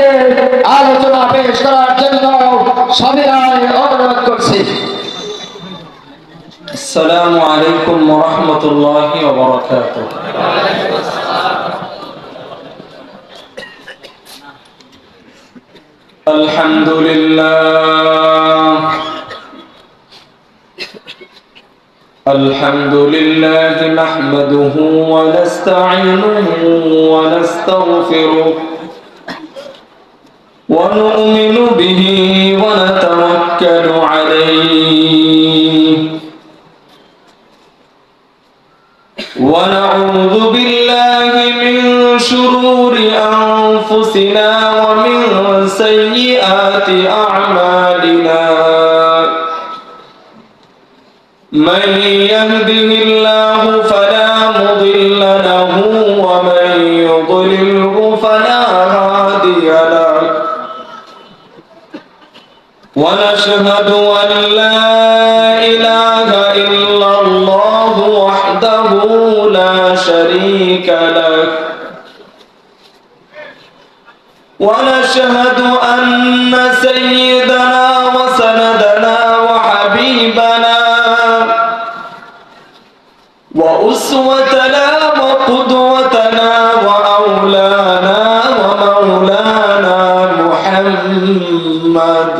থেকে আলোচনা পেশ করার জন্য সবিনয় অনুরোধ করছি। আসসালামু আলাইকুম ওয়া রাহমাতুল্লাহি ওয়া বারাকাতুহু। আলহামদুলিল্লাহ নাহমাদুহু ওয়া নাস্তাঈনুহু ওয়া নাস্তাগফিরুহু ওয়া নু'মিনু বিহি ওয়া নাতাওয়াক্কালু আলাইহি ওয়া নাউযু বিল্লাহি মিন শুরুরি আনফুসিনা ওয়া মিন সাইয়্যাতি আ'মালিনা। من يهده الله فلا مضل له ومن يضلله فلا هادي له ونشهد أن لا إله إلا الله وحده لا شريك له ونشهد أن سيدنا وسندنا وحبيبنا وأسوتنا وقدوتنا وأولانا ومولانا محمد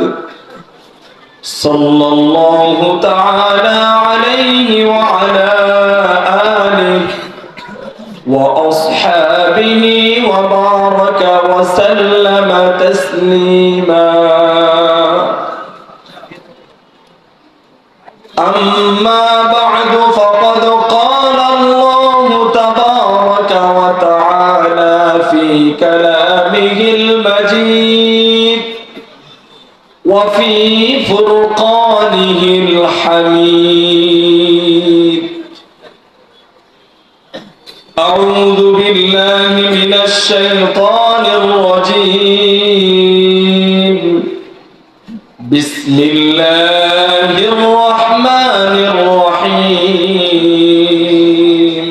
صلى الله تعالى عليه وعلى آله وأصحابه وبارك وسلم تسليما. أما بعد فقد قال الله تبارك وتعالى في كلامه المجيد وفي فرقانه الحميد. أعوذ بالله من الشيطان الرجيم. بسم الله الرحمن الرحيم.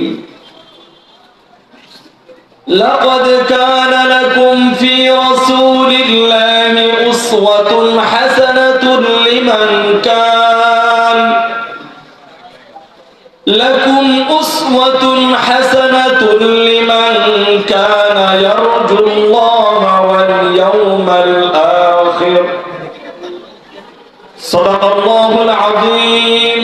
لقد كان لكم في رسول الله أسوة حسنة لمن كان يرجو الله واليوم الآخر. صدق الله العظيم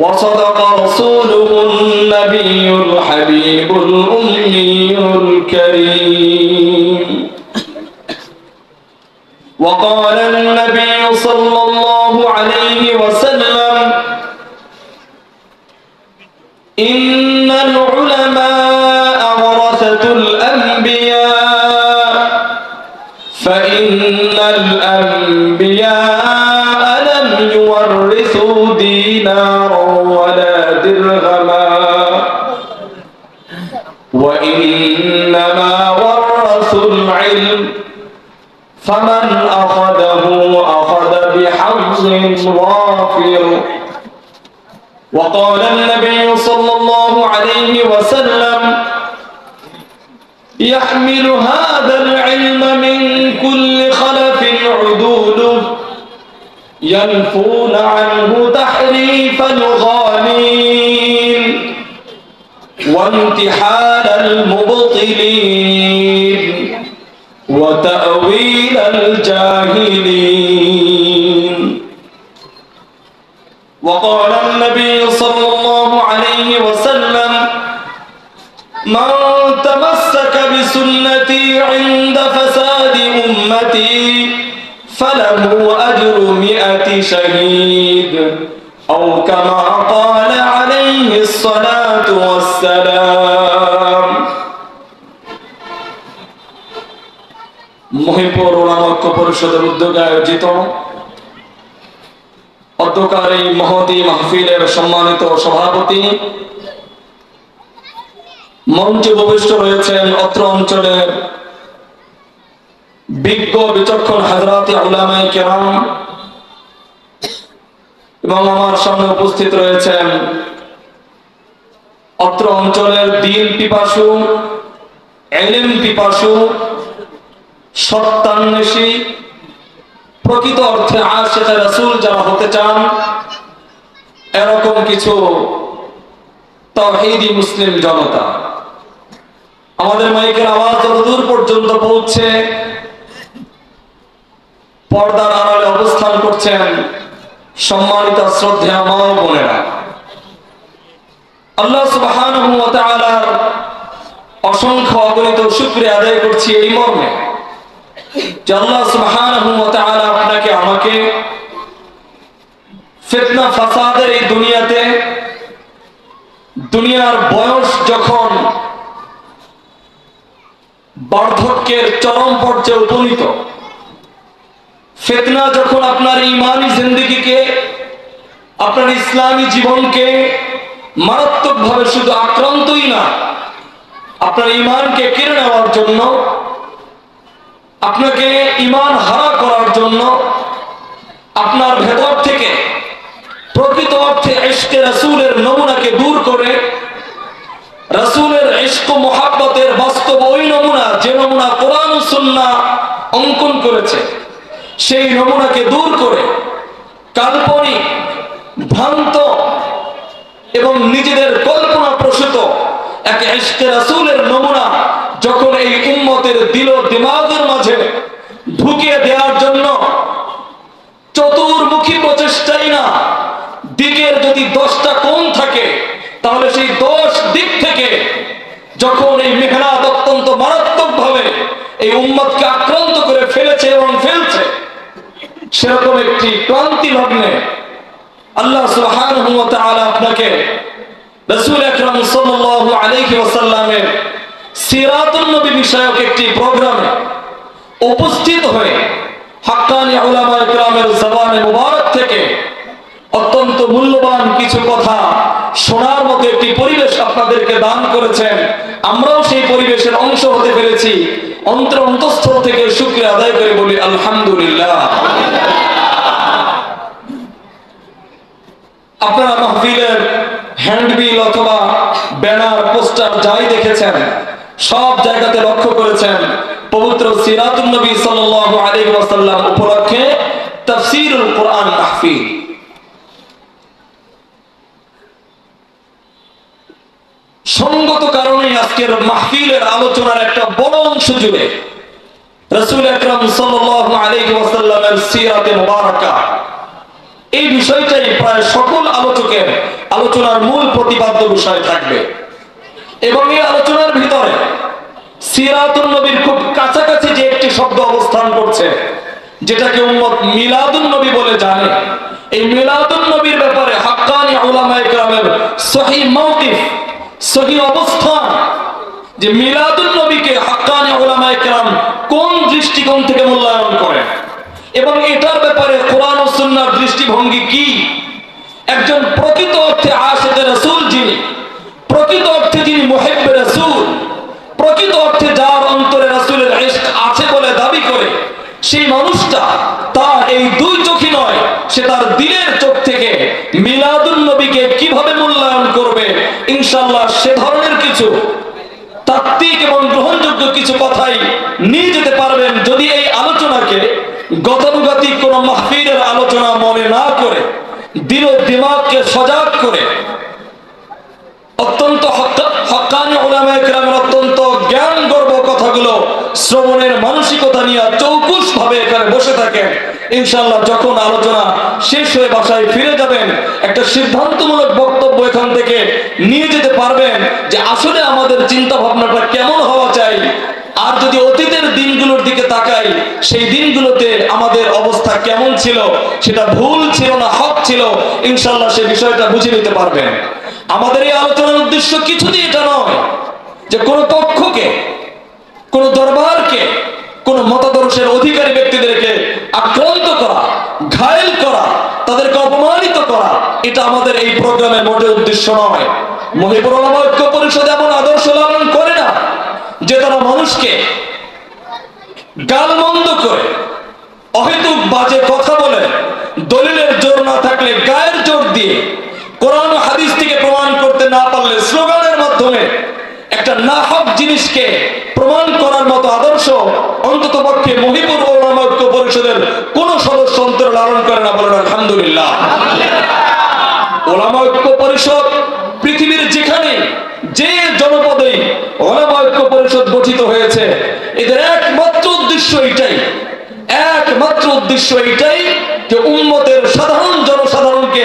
وصدق رسوله النبي الحبيب الأمي الكريم. وقال النبي صلى الله عليه وسلم: إن العلماء ورثة الأنبياء فإن الأنبياء لم يورثوا دينارا ولا درهما وإنما ورثوا العلم فمن أخذه أخذ بحظ وافر. وقال النبي صلى الله عليه وسلم: يحمل هذا العلم من كل خلف عدوله ينفون عنه تحريف الغالين وامتحان المبطلين وتأويل الجاهلين. وقال النبي صلى الله عليه وسلم: من تمسك بسنتي عند فساد أمتي فله أجر 100 شهيد أو كما قال عليه الصلاة والسلام. মহিপুর উলামা ঐক্য পরিষদের উদ্যোগে আয়োজিত অধ্যকার এই মহতী মাহফিলের সম্মানিত সভাপতি, মঞ্চে উপবিষ্ট রয়েছেন অত্র অঞ্চলের বিজ্ঞ বিচক্ষণ হযরত উলামায়ে কেরাম এবং আমার সামনে উপস্থিত রয়েছেন অত্র অঞ্চলের দ্বীন পিপাসু, ইলম পিপাসু সত্যান্বেষী, প্রকৃত অর্থে আশিকে রাসূল যারা হতে চান, এরকম কিছু তাওহীদি মুসলিম জনতা। আমাদের মাইকের আওয়াজ যতদূর পর্যন্ত পৌঁছে, পর্দার আড়ালে অবস্থান করছেন সম্মানিত শ্রদ্ধেয় মা ও বোনেরা, আল্লাহ সুবহানাহু ওয়া তাআলার অসংখ্য অগণিত শুকরিয়া আদায় করছি এই মর্মে যে আল্লাহ সুবহানাহু ওয়া তাআলা আপনাকে আমাকে ফিতনা ফাসাদের এই দুনিয়াতে, দুনিয়ার বয়স যখন বার্ধক্যের চরম পর্যায়ে উপনীত, ফিতনা যখন আপনার ঈমানি জিন্দেগিকে, আপনার ইসলামী জীবনকে মারাত্মকভাবে শুধু আক্রান্তই না, আপনার ঈমানকে কেড়ে নেওয়ার জন্য, আপনাকে ঈমান হারা করার জন্য, আপনার ভেতর থেকে প্রকৃত অর্থে ইশকে রাসূলের নমুনাকে দূর করে রাসূলের ইশক ও মুহাব্বতের বাস্তব ওই নমুনা, যে নমুনা কোরআন ও সুন্নাহ অঙ্কন করেছে, সেই নমুনাকে দূর করে কাল্পনিক, ভ্রান্ত এবং নিজেদের কল্পনা প্রসূত এক ইশকে রাসূলের নমুনা যখন এই উম্মতের দিল দিমাগের মাঝে ঢুকিয়ে দেওয়ার জন্য চতুর্মুখী প্রচেষ্টাই না, দিকের যদি 10টা কোণ থাকে তাহলে সেই 10 দিক থেকে যখন এই মেহনাত অত্যন্ত মারাত্মকভাবে এই উম্মতকে আক্রান্ত করে ফেলেছে এবং ফেলছে, সেরকম একটি ক্রান্তি লগ্নে আল্লাহ সুবহানাহু ওয়া তাআলা আপনাকে রাসূল আকরাম সাল্লাল্লাহু আলাইহি ওয়াসাল্লামের সিরাতুন নবী বিষয়ক একটি প্রোগ্রামে উপস্থিত হয়ে হাক্কানি উলামা ইকরামের জবানে মুবারক থেকে অত্যন্ত মূল্যবান কিছু কথা শোনার মতো একটি পরিবেশ আপনাদেরকে দান করেছেন। আমরাও সেই পরিবেশের অংশ হতে পেরেছি। অন্তঃস্থল থেকে শুকরিয়া আদায় করে বলি আলহামদুলিল্লাহ। আপনারা মাহফিলের হ্যান্ডবিল অথবা ব্যানার, পোস্টার যাই দেখেছেন, সব জায়গাতে লক্ষ্য করেছেন পবিত্র সিরাতুন নবী সাল্লাল্লাহু আলাইহি ওয়াসাল্লাম উপলক্ষে তাফসীরুল কোরআন মাহফিল। সঙ্গত কারণে আজকের মাহফিলের আলোচনার একটা বড় অংশ জুড়ে রাসূল আকরাম সাল্লাল্লাহু আলাইহি ওয়াসাল্লামের সিরাতে মুবারাকা, এই বিষয়টাই প্রায় সকল আলোচকের আলোচনার মূল প্রতিপাদ্য বিষয় থাকবে। এবং এই আলোচনার ভিতরে সিরাতুন নবীর খুব কাছাকাছি যে একটি শব্দ অবস্থান করছে, যেটাকে উম্মত মিলাদুন নবী বলে জানে, এই মিলাদুন নবীর ব্যাপারে হাক্কানি উলামায়ে কেরামের সহিহ মাওকিফ, সহিহ অবস্থান, যে মিলাদুন নবীকে হাক্কানি উলামায়ে কেরাম কোন দৃষ্টিকোণ থেকে মূল্যায়ন করেন এবং এটার ব্যাপারে কোরআন ও সুন্নাহর দৃষ্টিভঙ্গি কি। একজন প্রকৃত অর্থে আশিকে রাসূল, যিনি প্রকৃত অর্থে, যিনি মুহিব্বে রাসূল, প্রকৃত অর্থে যার অন্তরে রাসূলের ইশক আছে বলে দাবি করে, সেই মানুষটা তার এই দুই চোখই নয়, সে তার দিলের চোখ থেকে মিলাদুন নবীকে কিভাবে মূল্যায়ন করবে, ইনশাআল্লাহ সে ধরনের কিছু তাত্ত্বিক এবং গ্রহণযোগ্য কিছু কথাই নিয়ে যেতে পারবেন, যদি এই আলোচনাকে গতানুগতিক কোন মাহফিলের আলোচনা মনে না করে, দিল দিমাগকে সজাগ করে অত্যন্ত হক্কানি উলামায়ে কেরামের অত্যন্ত জ্ঞান গর্ব কথাগুলো শ্রবণের মানসিকতা নিয়ে চৌকুশ ভাবে এখানে বসে থাকেন, ইনশাআল্লাহ যখন আলোচনা শেষ হয়ে বাসায় ফিরে যাবেন, একটা সিদ্ধান্তমূলক বক্তব্য এখান থেকে নিয়ে যেতে পারবেন যে আসলে আমাদের চিন্তা ভাবনাটা কেমন হওয়া চাই। আর যদি অতীতের দিনগুলোর দিকে তাকাই, সেই দিনগুলোতে আমাদের অবস্থা কেমন ছিল, সেটা ভুল ছিল না হক ছিল, ইনশাআল্লাহ সে বিষয়টা বুঝে নিতে পারবেন। আমাদের এই আলোচনার উদ্দেশ্য কিছুতেই এটা নয় যে কোন পক্ষকে, কোন দরবারকে, কোন মতাদর্শের অধিকারী ব্যক্তিদেরকে আক্রান্ত করা, ঘায়েল করা, তাদেরকে অপমানিত করা, এটা আমাদের এই প্রোগ্রামের মোটের উদ্দেশ্য নয়। মহিবুর উলামা ঐক্য পরিষদ এমন আদর্শ লালন করে না যে তারা মানুষকে গালমন্দ করে, অহেতুক বাজে কথা বলে, দলিলের জোর না থাকলে গায়ের জোর দিয়ে, কোরআন ও হাদিস থেকে প্রমাণ করতে না পারলে স্লোগানের মাধ্যমে একটা নাহক জিনিসকে প্রমাণ করার মতো আদর্শ অন্তত পক্ষে মহিপুর ওলামা ঐক্য পরিষদের কোন সদস্য অন্তর লালন করে না, বলেন আলহামদুলিল্লাহ। ওলামা ঐক্য পরিষদ পৃথিবীর যেখানে যে জনপদে ওলামা ঐক্য পরিষদ গঠিত হয়েছে, এদের একমাত্র উদ্দেশ্য এটাই যে উম্মতের সাধারণ জনসাধারণকে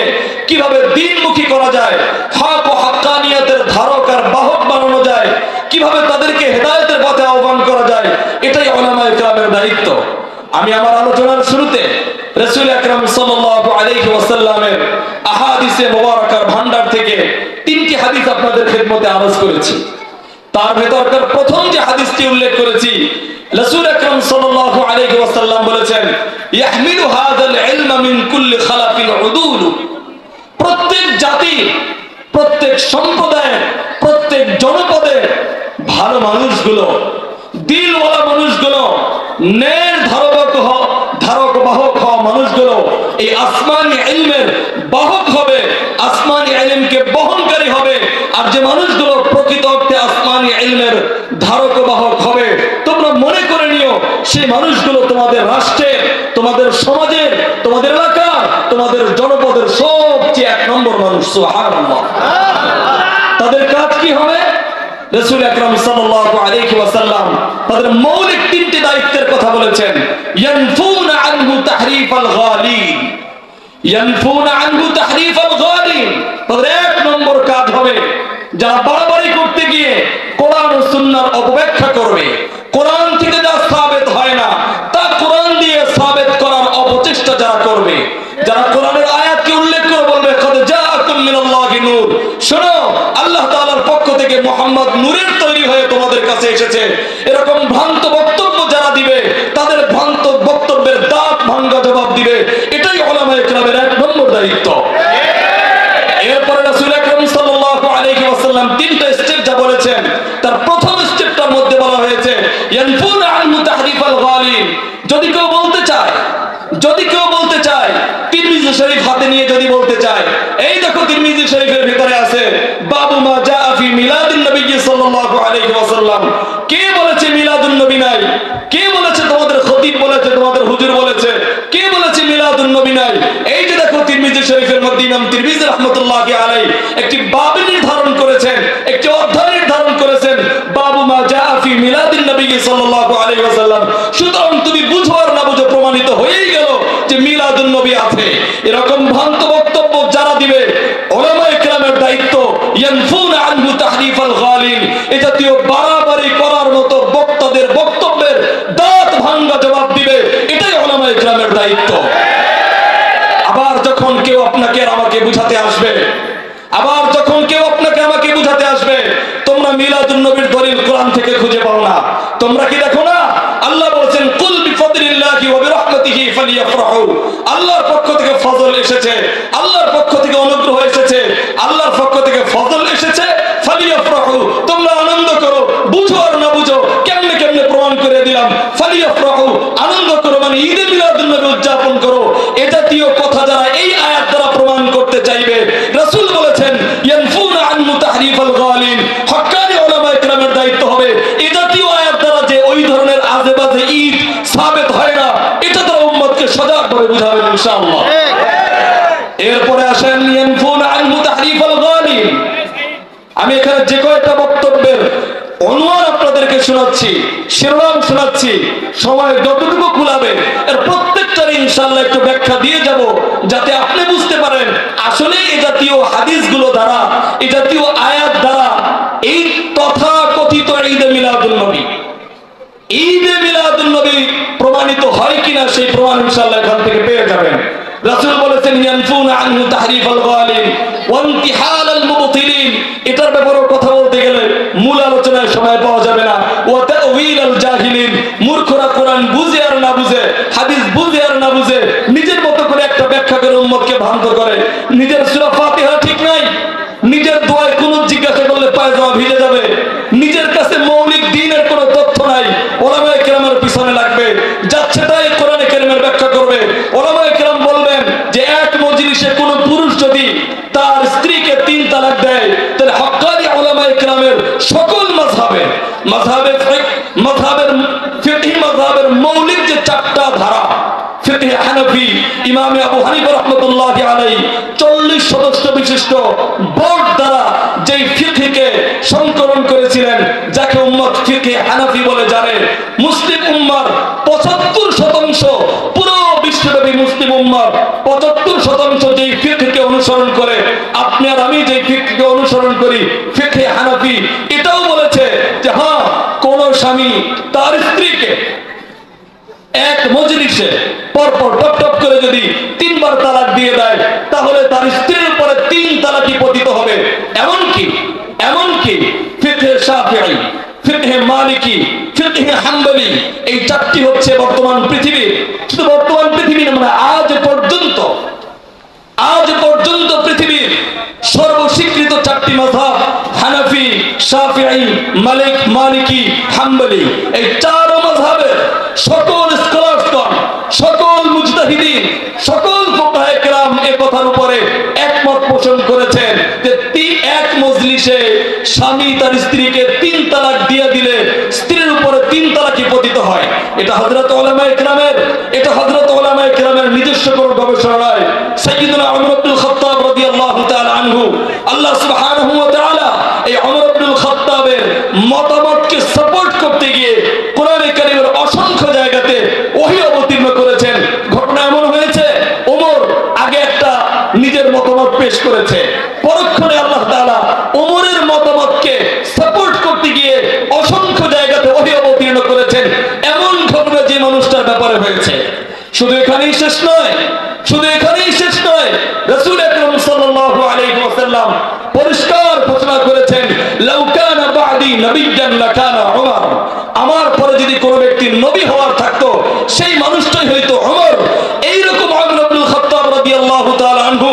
কিভাবে দ্বীনমুখী করা যায়, হক ও হাক্কানিয়াতের ধারক আর বাহক বানানো যায়, কিভাবে তাদেরকে হেদায়েতের পথে আহ্বান করা যায়, এটাই উলামায়ে কেরামের দায়িত্ব। আমি আমার আলোচনার শুরুতে রাসূল আকরাম সাল্লাল্লাহু আলাইহি ওয়াসাল্লামের আহাদিসে মুবারাকার ভান্ডার থেকে 3টি হাদিস আপনাদের খেদমতে আরজ করেছি। তার ভেতরকার প্রথম যে হাদিসটি উল্লেখ করেছি, রাসূল আকরাম সাল্লাল্লাহু আলাইহি ওয়াসাল্লাম বলেছেন, ইয়াহমিলু হাযাল ইলমা মিন কুল্লি খালাফিন উদুল। প্রত্যেক জাতির, প্রত্যেক সম্প্রদায়ের, প্রত্যেক জনপদের ভালো মানুষগুলো, দিলওয়ালা মানুষগুলো, ন্যায়ের ধারক বাহক হওয়া মানুষগুলো এই আসমানি ইলমের বাহক হবে, আসমানি ইলমকে বহনকারী হবে। আর যে মানুষগুলো প্রকৃত অর্থে আসমানি ইলমের ধারক বাহক হবে, তোমরা মনে করে নিও সেই মানুষগুলো তোমাদের রাষ্ট্রের, তোমাদের সমাজের, তোমাদের এলাকার, তোমাদের জনপদের সবচেয়ে 1 নম্বর মানুষ। সুবহানাল্লাহ। তাদের কাজ কি হবে? রাসূল আকরাম সাল্লাল্লাহু আলাইহি ওয়াসাল্লাম তাদের মৌলিক 3টি দায়িত্বের কথা বলেছেন। ইয়ানফুনা আনহু তাহরিফাল গালিন, ইয়ানফুনা আনহু তাহরিফাল গালিন। তাদের 1 নম্বর কাজ হবে, যারা বাড়াবাড়ি করতে গিয়ে কোরআন ও সুন্নাহর অপব্যাখ্যা করবে, কোরআন থেকে যা সাবিত হয় না তা কোরআন দিয়ে সাবিত করার অপচেষ্টা যারা করবে, যারা কোরআনের আয়াতকে উল্লেখ করে বলবে কদ জাআকুম মিনাল্লাহি নূর, শোনো আল্লাহ তাআলার পক্ষ থেকে মুহাম্মদ নূরের তৈরি হয়ে তোমাদের কাছে এসেছে, এরকম ভ্রান্ত বক্তব্য যারা দিবে তাদের ভ্রান্ত বক্তব্যের দাঁত ভাঙা জবাব দিবে। এটাই উলামায়ে কেরামের 1 নম্বর দায়িত্ব। এরপরে রাসূল আকরাম সাল্লাল্লাহু আলাইহি ওয়াসাল্লাম 3টা স্টেপ যা বলেছেন, তার প্রথম স্টেপটার মধ্যে বলা হয়েছে ইয়ানফুনা আনহু তাহরিফাল গালিন। যদি কেউ বলতে চায় তিরমিজি শরীফ হাতে নিয়ে যদি বলতে চায়, এই দেখো তিরমিজি শরীফের ভিতরে আছে বাবু মা জাআ ফি মিলাদিন নবী সাল্লাল্লাহু আলাইহি ওয়াসাল্লাম। কে বলেছে মিলাদুন নবী নাই? কে বলেছে তোমাদের খতিব বলেছে, তোমাদের হুজুর বলেছে? কে বলেছে মিলাদুন নবী নাই? এই যে দেখো তিরমিজি শরীফের মধ্যে ইমাম তিরমিজি রাহমাতুল্লাহি আলাইহি একটি বাব নির্ধারণ করেছেন, একটি অধ্যায় নির্ধারণ করেছেন, বাবু মা জাআ ফি মিলাদিন নবী সাল্লাল্লাহু আলাইহি ওয়াসাল্লাম। সুতরাং তুমি বুঝো আর না বুঝো প্রমাণিত হয়েই গেল যে মিলাদুন নবী আছে। এরকম ভ্রান্ত বক্তব্য যারা দিবে, উলামায়ে কেরামের দায়িত্ব ইয়ানফুনা আনহু তাহরিফাল গালিন। এই জাতীয় বাড়াবাড়ি করার মতো বক্তাদের বক্তব্যের দাঁত ভাঙা জবাব দিবে, এটাই উলামায়ে কেরামের দায়িত্ব। আবার যখন কেউ আপনাকে আর আমাকে বুঝাতে আসবে, তোমরা মিলাদুন নবীর দলিল কোরআন থেকে খুঁজে পাও না, তোমরা কি দেখো না আল্লাহ বলেছেন কুল বিফাদলিল্লাহি ওয়া বিরহমাতিহি ফালিয়াফরাহু। আল্লাহর পক্ষ থেকে ফজল এসেছে, আল্লাহর পক্ষ থেকে অনুগ্রহ এসেছে, আল্লাহর পক্ষ থেকে ফজল এসেছে, ফালিয়াফরাহু। তোমরা আনন্দ করো। বুঝো আর না বুঝো কেমনে কেমনে প্রমাণ করে দিলাম। ফালিয়াফরাহু, আনন্দ করো মানে ঈদে মিলাদুন নবী উদযাপন করো। এ জাতীয় কথা যারা এই আয়াত দ্বারা প্রমাণ করতে চাইবে, রাসূল বলেছেন ইয়ানফুনা আনহু তাহরিফাল গালিন। হক্কানি উলামায়ে কেরামের দায়িত্ব হবে এই জাতীয় আয়াত দ্বারা যে ওই ধরনের আজেবাজে ঈদ সাবিত হয় না, এটা তারা উম্মতকে সজাগভাবে বুঝাবেন ইনশাআল্লাহ। এরপরে আসেন ইয়ানফুনা আনহু তাহরিফাল গালিন। আমি এখানে যে কয়েকটা বক্তব্যের অনুমান আপনাদেরকে শোনাচ্ছি, শিরোনাম শোনাচ্ছি, সময় যতটুকু কুলাবে এর প্রত্যেকটার ইনশাআল্লাহ একটু ব্যাখ্যা দিয়ে যাব, যাতে আপনি বুঝতে পারেন আসলে এই জাতীয় হাদিসগুলো দ্বারা, এই জাতীয় আয়াত দ্বারা এই তথাকথিত ঈদে মিলাদুন নবী প্রমাণিত হয় কিনা সেই প্রমাণ ইনশাআল্লাহ এখান থেকে পেয়ে যাবেন। রাসূল বলেছেন ইয়ানফুনা আনহু তাহরিফাল গালিন ওয়া ইনতিহালাল মুবতিলিন। এটার ব্যাপারে কথা বলতে গেলে মূল আলোচনায় সময় পাওয়া যাবে না। ওয়া তাউইলাল জাহিলিন, মূর্খরা কোরআন বুঝে আর না বুঝে, হাদিস বুঝে আর না বুঝে নিজের মতো করে একটা ব্যাখ্যা করে উম্মতকে ভ্রান্ত করে। নিজের সূরা ফাতিহা ঠিক নাই, নিজের দোয়ায় কুনুত জিজ্ঞাসা করলে পায়জামা ভিজে যাবে, নিজের কাছে মৌলিক দ্বীনের কোনো তথ্য নাই, উলামায়ে কেরামের পিছনে লাগবে, যাচ্ছে তাই কোরআনে কারীমের ব্যাখ্যা করবে। উলামায়ে কেরাম বলবেন যে এক মজলিসে কোনো পুরুষ যদি তার স্ত্রীকে 3 তালাক দেয়, তাহলে হক্কানি উলামায়ে কেরামের সকল মাযহাবের ফিকহি মাযহাবের ইমাম আবু হানিফা রাহমাতুল্লাহি আলাইহি 40 সদস্য বিশিষ্ট বোর্ড দ্বারা যেই ফিকহকে সংকলন করেছিলেন, যাকে উম্মত ফিকহে হানাফি বলে জানে, মুসলিম উম্মার 75% পুরো বিশ্বব্যাপী মুসলিম উম্মার 75% যেই ফিকহকে অনুসরণ করে, আপনি আর আমি যেই ফিকহকে অনুসরণ করি ফিকহে হানাফি, এটাও বলেছে যে হ্যাঁ, কোন স্বামী তার স্ত্রীকে এক মজলিসে পরপর টপ টপ করে যদি 3 বার তালাক দিয়ে দেয়, তাহলে তার স্ত্রীর উপরে 3 তালাকই পতিত হবে। এমনকি ফিকহে শাফিঈ, ফিকহে মালিকি, ফিকহে হাম্বলি, এই 4টি হচ্ছে বর্তমান পৃথিবীর, শুধু বর্তমান পৃথিবী না, মানে আজ পর্যন্ত পৃথিবীর সর্বস্বীকৃত 4টি মাযহাব, হানাফি, শাফিঈ, মালিকি, হাম্বলি, এই 4 মাযহাবের সকল স্কলারগণ, সকল মুজতাহিদিন, সকল ফুকাহায়ে কেরাম এই কথার উপরে একমত পোষণ করেছেন যে এক মজলিসে স্বামী তার স্ত্রীকে 3 তালাক দিয়ে দিলে স্ত্রীর উপরে 3 তালাকই পতিত হয়। এটা হযরত উলামায়ে কেরামের নিজস্ব কোনো গবেষণা নয়। সাইয়্যিদুনা ওমর ইবনুল খাত্তাব রাদিয়াল্লাহু তাআলা আনহু, আল্লাহ সুবহানাহু ওয়া তাআলা এই ওমর ইবনুল খাত্তাবের মতামতকে সাপোর্ট করতে গিয়ে কোরআনে কারীমের অসংখ্য জায়গাতে ওহী অবতীর্ণ করেছেন। ঘটনা এমন হয়েছে, ওমর আগে একটা নিজের মতামত পেশ করেছে, পরক্ষণে আল্লাহ তাআলা ওমরের মতামতকে সাপোর্ট করতে গিয়ে অসংখ্য জায়গাতে ওহী অবতীর্ণ করেছেন। এমন ঘটনা যে মানুষটার ব্যাপারে হয়েছে। শুধু এখানেই শেষ নয়, রাসূল আকরাম সাল্লাল্লাহু আলাইহি ওয়াসাল্লাম পরিষ্কার ঘোষণা করেছেন, লাউ কানা বা'দি নাবিয়্যান লাকানা উমর, আমার পরে যদি কোনো ব্যক্তি নবী হওয়ার থাকতো সেই মানুষটাই হয়তো ওমর। এইরকম ওমর ইবনুল খাত্তাব রাদিয়াল্লাহু তাআলা আনহু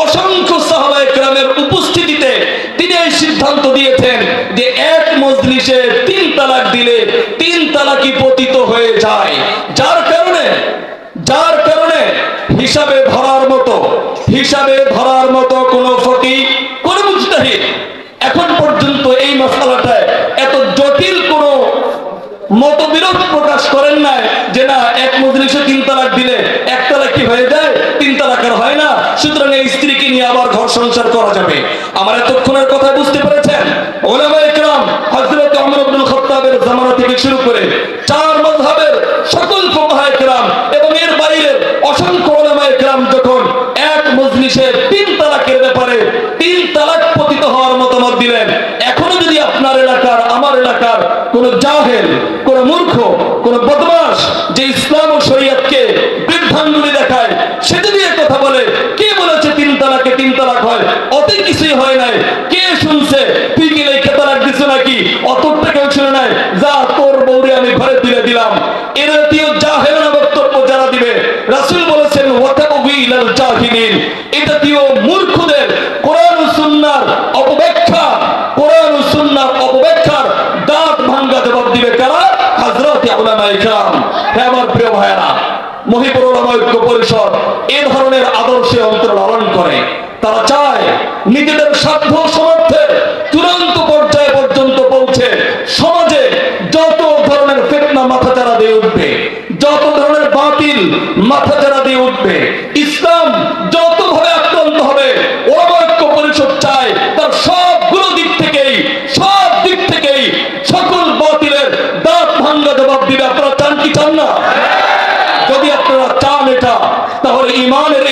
অসংখ্য সাহাবায়ে কেরামের উপস্থিতিতে তিনি এই সিদ্ধান্ত দিয়েছেন যে এক মজলিসে 3 তালাক দিলে 3 তালাকই পতিত হয়ে যায়। যার কারণে হিসাবে ধরার মতো কোন ফকিহ, কোন মুজতাহিদ এখন পর্যন্ত এই মাসআলাটায় এত জটিল কোন মতবিরোধ প্রকাশ করেন নাই যে না, এক মজলিসে 3 তালাক দিলে 1 তালাক কি হয়ে যায়, 3 তালাক আর হয় না, সুতরাং এই স্ত্রীকে নিয়ে আবার ঘর সংসার করা যাবে। আমার এতক্ষণের কথা বুঝতে পেরেছেন? উলামায়ে কেরাম হযরত ওমর ইবনুল খাত্তাবের জামানা থেকে শুরু করে 4 মাযহাবের সকল ফুকাহায়ে কেরাম এবং এর বাইরে অসংখ্য উলামায়ে কেরাম যখন এক মজলিসে 3 তালাকের ব্যাপারে 3 তালাক পতিত হওয়ার মতামত দিলেন, এখনো যদি আপনার এলাকার, আমার এলাকার কোন জাহেল, কোন মূর্খ, কোন বদমাশ যে ইসলাম ও শরীয়তকে বৃদ্ধাঙ্গুলি দেখায়, সে যদি কথা বলে কে বলেছে 3 তালাকে 3 তালাক হয়, অতি কিছুই হয় নাই, কে শুনছে, তুই কি লেখা তালাক দিছ নাকি, অতটা কেউ শুনে নাই, যা তোর বউরে আমি ঘরে তুলে দিলাম। এর জাতীয় জাহেলানা বক্তব্য যারা দিবে, রাসূল বলেছেন ওয়াতাবু ইলাল জাহিলিন, এটা জাতীয় মূর্খদের কোরআন ও সুন্নাহর অপব্যাখ্যার দাঁত ভাঙ্গা জবাব দিবে কারা? হযরত উলামায়ে কেরাম। হে আমার প্রিয় ভাইয়েরা, মহিপুর উলামা ঐক্য পরিষদ এই ধরনের আদর্শে অন্তর্ধারণ করে। তারা চায় নিজেদের স্বার্থ সমর্থের চূড়ান্ত পর্যায়ে পর্যন্ত পৌঁছে সমাজে যত ধরনের ফিতনা মাথাচাড়া দিয়ে উঠবে, যত ধরনের বাতিল মাথাচাড়া দিয়ে উঠবে, ইসলাম যতভাবে আক্রান্ত হবে, উলামা ঐক্য পরিষদ চায় তার সবগুলো দিক থেকেই সকল বাতিলের দাঁত ভাঙ্গা জবাব দিবে। আপনারা চান কি চান না? যদি আপনারা চান এটা, তাহলে ইমানের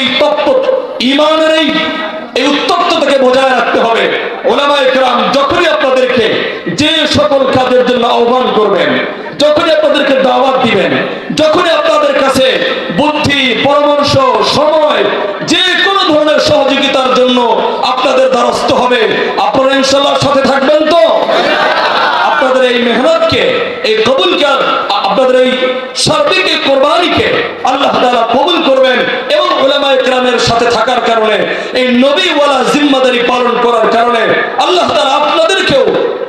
এই উত্তপ্ততাকে বজায় রাখতে হবে। উলামায়ে কেরাম যখনই আপনাদেরকে যে সকল কাজের জন্য আহ্বান করবেন, যখনই আপনাদেরকে দাওয়াত দিবেন, যখনই আপনাদের কাছে বুদ্ধি, পরামর্শ, সময়, যে কোনো ধরনের সহযোগিতার জন্য আপনাদের দ্বারস্থ হবে, আপনারা ইনশাআল্লাহ সাথে থাকবেন তো? আপনাদের এই মেহনতকে, এই কবুলকে, আপনাদের এই সার্বিক কোরবানিকে আল্লাহ তাআলা কবুল করবেন এবং উলামায়ে কেরামের সাথে থাকার কারণে, এই নবীওয়ালা জিম্মাদারি পালন করার কারণে আল্লাহ তাআলা আপনাদেরকেও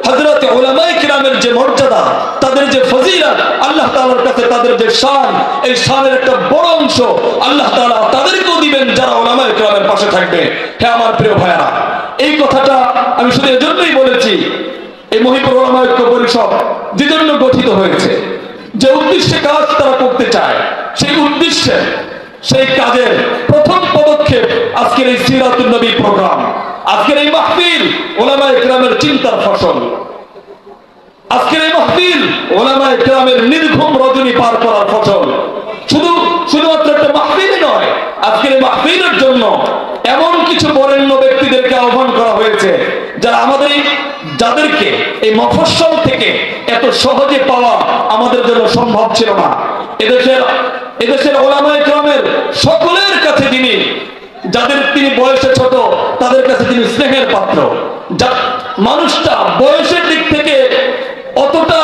হযরত উলামায়ে কেরামের যে মর্যাদা, তাদের যে ফজিলত, আল্লাহ তাআলার কাছে তাদের যে শান, এই শানের একটা বড় অংশ আল্লাহ তাআলা তাদেরকেও দিবেন যারা উলামায়ে কেরামের পাশে থাকবে। হে আমার প্রিয় ভাইয়েরা, এই কথাটা আমি শুধু এজন্যই বলেছি, এই মহিপুর উলামা ঐক্য পরিষদ যে জন্য গঠিত হয়েছে, যে উদ্দেশ্যে কাজ তারা করতে চায়, সেই উদ্দেশ্যে সেই কাজের প্রথম পদক্ষেপ আজকের এই সিরাতুন নবী প্রোগ্রাম, আজকের এই মাহফিল উলামায়ে কেরামের চিন্তার ফসল। আজকের এই মাহফিল উলামায়ে কেরামের নির্ঘুম রজনী পার করার ফসল। শুধুমাত্র একটা মাহফিলই নয়, আজকের এই মাহফিলের জন্য এমন কিছু বরেণ্য ব্যক্তিদেরকে আহ্বান করা হয়েছে যারা যাদেরকে এই মফস্বল থেকে এত সহজে পাওয়া আমাদের জন্য সম্ভব ছিল না। এদেশের উলামায়ে কেরামের সকলের কাছে তিনি বয়সে ছোট, তাদের কাছে তিনি স্নেহের পাত্র। মানুষটা বয়সের দিক থেকে অতটা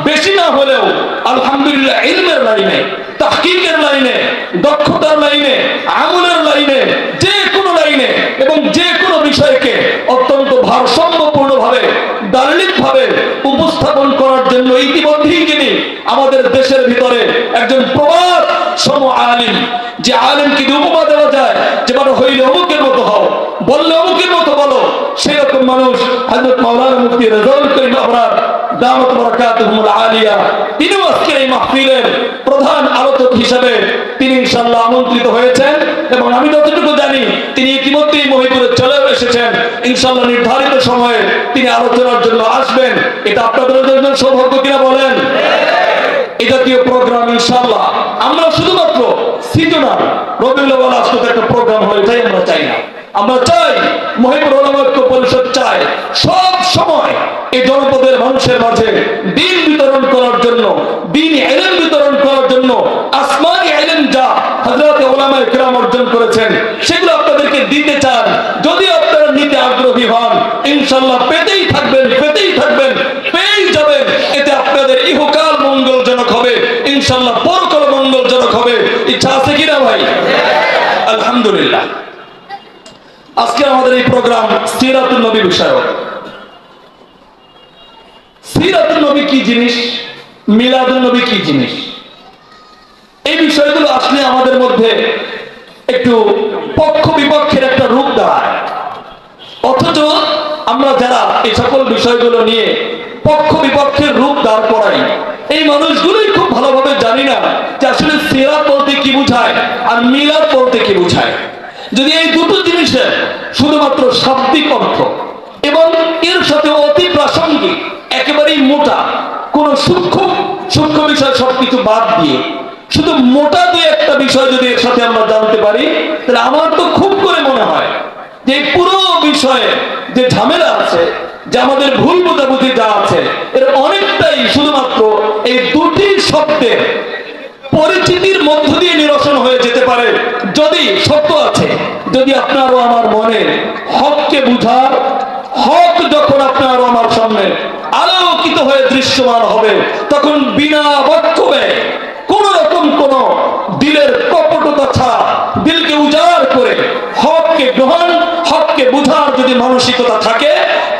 বেশি না হলেও আলহামদুলিল্লাহ ইলমের লাইনে, তাহকিকের লাইনে, দক্ষতার লাইনে, আমলের লাইনে, যে কোনো লাইনে এবং যে কোনো বিষয়কে অত্যন্ত ভারসাম্যপূর্ণভাবে, দার্লিকভাবে উপস্থাপন করার জন্য ইতিমধ্যেই তিনি আমাদের দেশের ভিতরে একজন প্রবাদ সম আলিম। যে আলিমকে উপমা দেওয়া যায় যে মানে হইলে অমুকের মতো হও, বললে অমুকের মতো বলো, সেই রকম মানুষ হযরত মাওলানা মুফতি রেজাউল করিম আবরার দামাত বারাকাতুহুল আলিয়া, তিনিও আজকের এই মাহফিলের প্রধান আলোচক হিসেবে তিনি ইনশাআল্লাহ আমন্ত্রিত হয়েছেন এবং আমি যতটুকু জানি তিনি ইতিমধ্যেই মহিপুরে চলে এসেছেন। ইনশাআল্লাহ নির্ধারিত সময়ে তিনি আলোচনার জন্য আসবেন। এটা আপনাদের জন্য সৌভাগ্য কিনা বলেন? এই জাতীয় প্রোগ্রাম ইনশাআল্লাহ আমরা শুধুমাত্র সিজনাল রবিউল আউয়াল আসতে একটা প্রোগ্রাম হয়, তাই আমরা চাই না। আমরা চাই মহিপুর উলামা ঐক্য পরিষদ চায় সব সময় এই জনপদের মানুষের মাঝে দ্বীন বিতরণ করার জন্য, দ্বীনি ইলম বিতরণ করার জন্য আসমানি ইলম যা হযরত উলামায়ে কেরাম অর্জন করেছেন সেগুলো আপনাদেরকে দিতে চান। যদি আপনারা নিতে আগ্রহী হন ইনশাআল্লাহ পেতেই থাকবেন, পেয়েই যাবেন। এতে আপনাদের ইহকাল মঙ্গলজনক হবে, ইনশাআল্লাহ পরকাল মঙ্গলজনক হবে। ইচ্ছা আছে কিনা ভাই? আলহামদুলিল্লাহ। আজকে আমাদের এই প্রোগ্রাম সিরাতুন নবী বিষয়ক। সিরাতুন নবী কি জিনিস, মিলাদুন নবী কি জিনিস, এই বিষয়গুলো আসলে আমাদের মধ্যে একটু পক্ষ বিপক্ষের একটা রূপ দাঁড়ায়। অথচ আমরা যারা এই সকল বিষয়গুলো নিয়ে পক্ষ বিপক্ষের রূপ দাঁড় করাই, এই মানুষগুলোই খুব ভালোভাবে জানি না যে আসলে সিরাত বলতে কি বুঝায় আর মিলাদ বলতে কি বুঝায়। যদি এই দুটো জিনিসের শুধুমাত্র শাব্দিক অর্থ এবং এর সাথে অতি প্রাসঙ্গিক একেবারেই মোটা কোন সূক্ষ্ম বিষয় সবকিছু বাদ দিয়ে শুধু মোটা দুই একটা বিষয় যদি এর সাথে আমরা জানতে পারি, তাহলে আমার তো খুব করে মনে হয় যে পুরো বিষয়ে যে ঝামেলা আছে, যে আমাদের ভুল বোঝাবুঝি যা আছে, এর অনেকটাই শুধুমাত্র এই দুটি শব্দের পরিচিতির মধ্য দিয়ে নিরসন হয়ে যেতে পারে। যদি সত্য আছে, যদি আপনারও আমার মনে হককে বুঝার, হক যখন আপনারও আমার সামনে আলোকিত হয়ে দৃশ্যমান হবে, তখন বিনা বক্তব্যে কোন রকম কোন দিলের কপটতা ছাড়া দিলকে উজাড় করে হককে গ্রহণ, হককে বুঝার যদি মানসিকতা থাকে,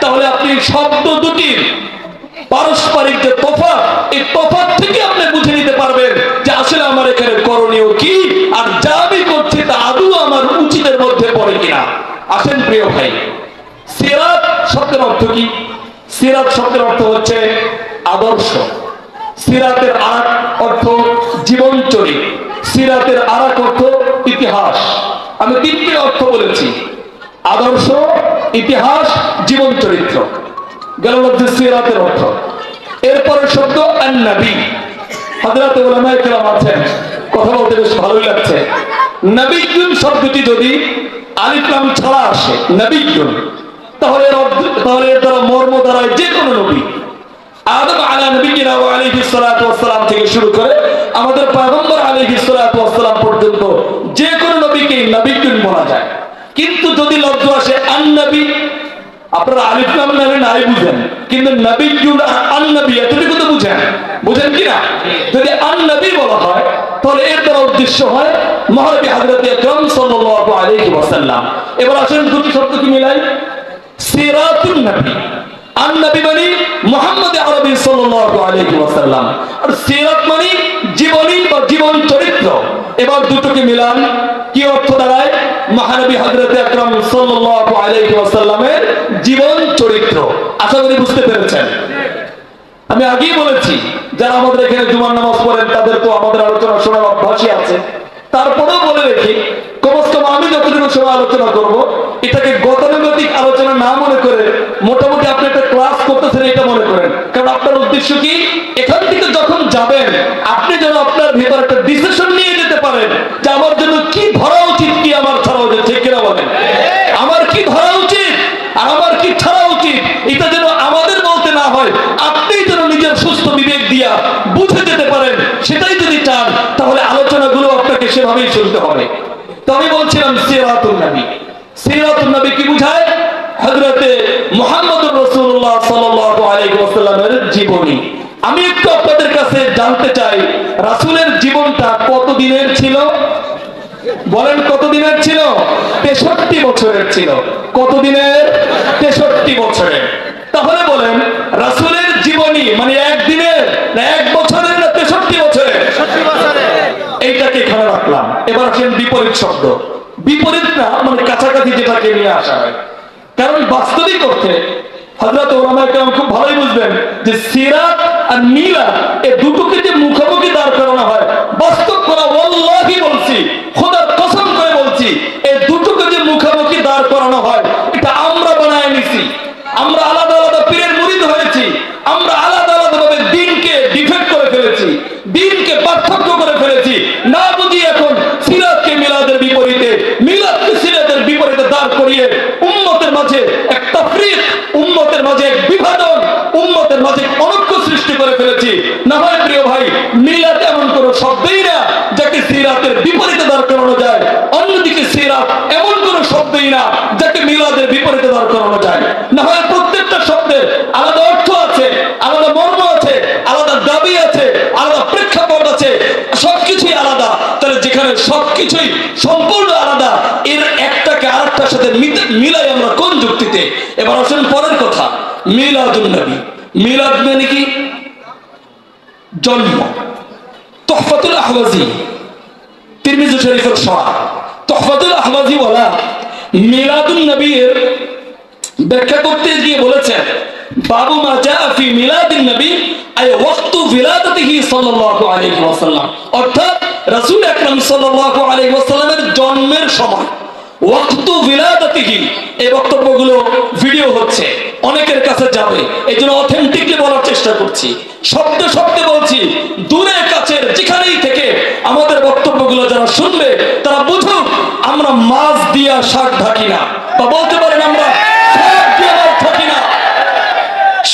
তাহলে আপনি শব্দ দুটির পারস্পরিক যে তফাৎ, এই তফাৎ থেকে আপনি বুঝে নিতে পারবেন যে আসলে আমার এখানে করণীয় কি আর যা আমি করছি তা আদৌ আমার উচিতের মধ্যে পড়ে কিনা। আসেন প্রিয় ভাই, সিরাত শব্দের অর্থ কি? সিরাত শব্দের অর্থ হচ্ছে আদর্শ। সিরাতের আরেক অর্থ জীবনচরিত, সিরাতের আরেক অর্থ ইতিহাস। আমি তিনটি অর্থ বলেছি, আদর্শ, ইতিহাস, জীবন চরিত্র। গেল হচ্ছে সিরাতের অর্থ। এরপরের শব্দ আন-নবী। হযরত উলামায়ে কেরাম আছেন, কথা বলতে বেশ ভালোই লাগছে। নবিয়্যুন শব্দটি যদি আলিফ লাম ছাড়া আসে, নবিয়্যুন, তাহলে এর দ্বারা মর্ম দাঁড়ায় যে কোনো নবী। আদম আলা নবিয়িনা ওয়া আলাইহিস সালাতু ওয়াস সালাম থেকে শুরু করে আমাদের পয়গম্বর আলাইহিস সালাতু ওয়াস সালাম পর্যন্ত যে কোনো নবীকে নবিয়্যুন বলা যায়। কিন্তু যদি লফজ আসে আন-নবী, আপনারা আলিফ লাম মানে নাই বুঝেন, কিন্তু নবিয়্যুন আর আন-নবী এতটুকু তো বুঝেন কিনা? যদি আন-নবী বলা হয় তাহলে এর দ্বারা উদ্দেশ্য হয় মহানবী হযরত আকরাম সাল্লাল্লাহু আলাইহি ওয়াসাল্লাম। এবার আসেন দুটি শব্দ কি মিলাই, সিরাতুন নবী। আন-নবী মানে মুহাম্মদ আরবি সাল্লাল্লাহু আলাইহি ওয়াসাল্লাম, আর সিরাত মানে জীবনী বা জীবন চরিত্র। এবার দুটোকে মিলান, কি অর্থ দাঁড়ায়? মহানবী হযরত আকরাম সাল্লাল্লাহু আলাইহি ওয়াসাল্লামের জীবন চরিত্র। আশা করি বুঝতে পেরেছেন। আমি আগেই বলেছি, যারা আমাদের এখানে জুমার নামাজ পড়েন তাদের তো আমাদের আলোচনা শোনার অভ্যাসই আছে। তারপরেও বলে দেখি, কমস কম আমি যতটুকু সময় আলোচনা করব, এটাকে গতানুগতিক আলোচনা না মনে করে মোটামুটি আপনি একটা ক্লাস করতেছেন এটা মনে করেন। কারণ আপনার উদ্দেশ্য কি, এখান থেকে যখন যাবেন আপনি যেন আপনার ভিতর একটা ডিসিশন নিয়ে যেতে পারেন যে আমার জন্য কি ধরা উচিত, কি আমার ছাড়া উচিত। ঠিক কিনা বলেন? আমার কি ধরা উচিত আর আমার কি ছাড়া উচিত, এটা যেন আমাদের বলতে না হয়, আপনি যেন নিজের সুস্থ বিবেক দিয়া বুঝে যেতে পারেন। সেটাই যদি চান তাহলে আলোচনাগুলো আপনাকে সেভাবেই শুনতে হবে। তো আমি বলছিলাম সিরাতুন নবী। সিরাতুন নবী কি বুঝায়? হযরতে মুহাম্মদুর রাসূলুল্লাহ সাল্লাল্লাহু আলাইহি ওয়াসাল্লামের জীবনী। আমি একটু আপনাদের কাছে জানতে চাই, রাসূলের জীবনটা কত দিনের ছিল? বলেন কত দিনের ছিল? 63 বছরের ছিল। কত দিনের? 63 বছরের। তাহলে বলেন রাসূলের জীবনী মানে একদিনের না এক বছরের না 63 বছরের? এইটাকে এখানে রাখলাম। এবার আসেন বিপরীত শব্দ। বিপরীত না মানে কাছাকাছি যেটাকে নিয়ে আসা হয়। কারণ বাস্তবিক অর্থে হযরত ওলামায়ে কেরাম খুব ভালোই বুঝবেন যে সিরাত আর মিলাদ এই দুটোকে যে মুখোমুখি দাঁড় করানো হয়, বাস্তব করা ওয়াল্লাহি বলছি, খোদার কসম করে বলছি, এই দুটোকে যে মুখোমুখি দাঁড় করানো হয় এটা আমরা বানায় নিছি। আমরা আলাদা আলাদা পীরের মুরিদ হয়েছি, আমরা আলাদা আলাদা ভাবে দ্বীনকে ডিফেক্ট করে ফেলেছি, দ্বীনকে পার্থক্য করে ফেলেছি। না বুঝি এখন সিরাতকে মিলাদের বিপরীতে, মিলাদকে সিরাতের বিপরীতে দাঁড় করিয়ে উম্মতের মাঝে এক তাফরীক, উম্মতের মাঝে এক বিভাজন, উম্মতের মাঝে অনৈক্য সৃষ্টি করে ফেলেছি। না হয় প্রিয় ভাই, মিলাদ এমন কোনো শব্দই না যাকে সিরাতের বিপরীতে দাঁড় করানো যায়। অন্যদিকে সিরাত এমন কোনো শব্দই না যাকে মিলাদের বিপরীতে দাঁড় করানো যায়। না হয় প্রত্যেকটা শব্দের আলাদা অর্থ আছে, আলাদা মর্ম আছে, আলাদা দাবি আছে, আলাদা প্রেক্ষাপট আছে, সবকিছুই আলাদা। তাহলে যেখানে সবকিছুই সম্পূর্ণ আলাদা, এর একটাকে আরেকটার সাথে মিলাই আমরা কোন যুক্তিতে? এবার আসেন পরের কথা, মিলাদুন নবী। মিলাদ মানে কি? জন্ম। তুহফাতুল আহওয়াজি, তিরমিজি শরীফের সনদ। তুহফাতুল আহওয়াজি বলা মিলাদুন নবীর ব্যাখ্যা করতে গিয়ে বলেছেন, বাবু মা জা ফি মিলাদিন নবী আই ওয়াক্তু বিলাদাতিহি সাল্লাল্লাহু আলাইহি ওয়াসাল্লাম, অর্থাৎ রাসূল আকরাম সাল্লাল্লাহু আলাইহি ওয়াসাল্লামের জন্মের সময়। ওয়াক্তু বিলাদাতিহি, এই বক্তব্যগুলো ভিডিও হচ্ছে, অনেকের কাছে যাবে, এইজন্য অথেন্টিকলি বলার চেষ্টা করছি, শব্দে শব্দে বলছি। দূরে কাছের যেখানেই থেকে আমাদের বক্তব্যগুলো যারা শুনবে তারা বুঝুক আমরা মাছ দিয়া শাক ঢাকি না, বা বলতে পারেন আমরা শাক দিয়া মাছ ঢাকি না।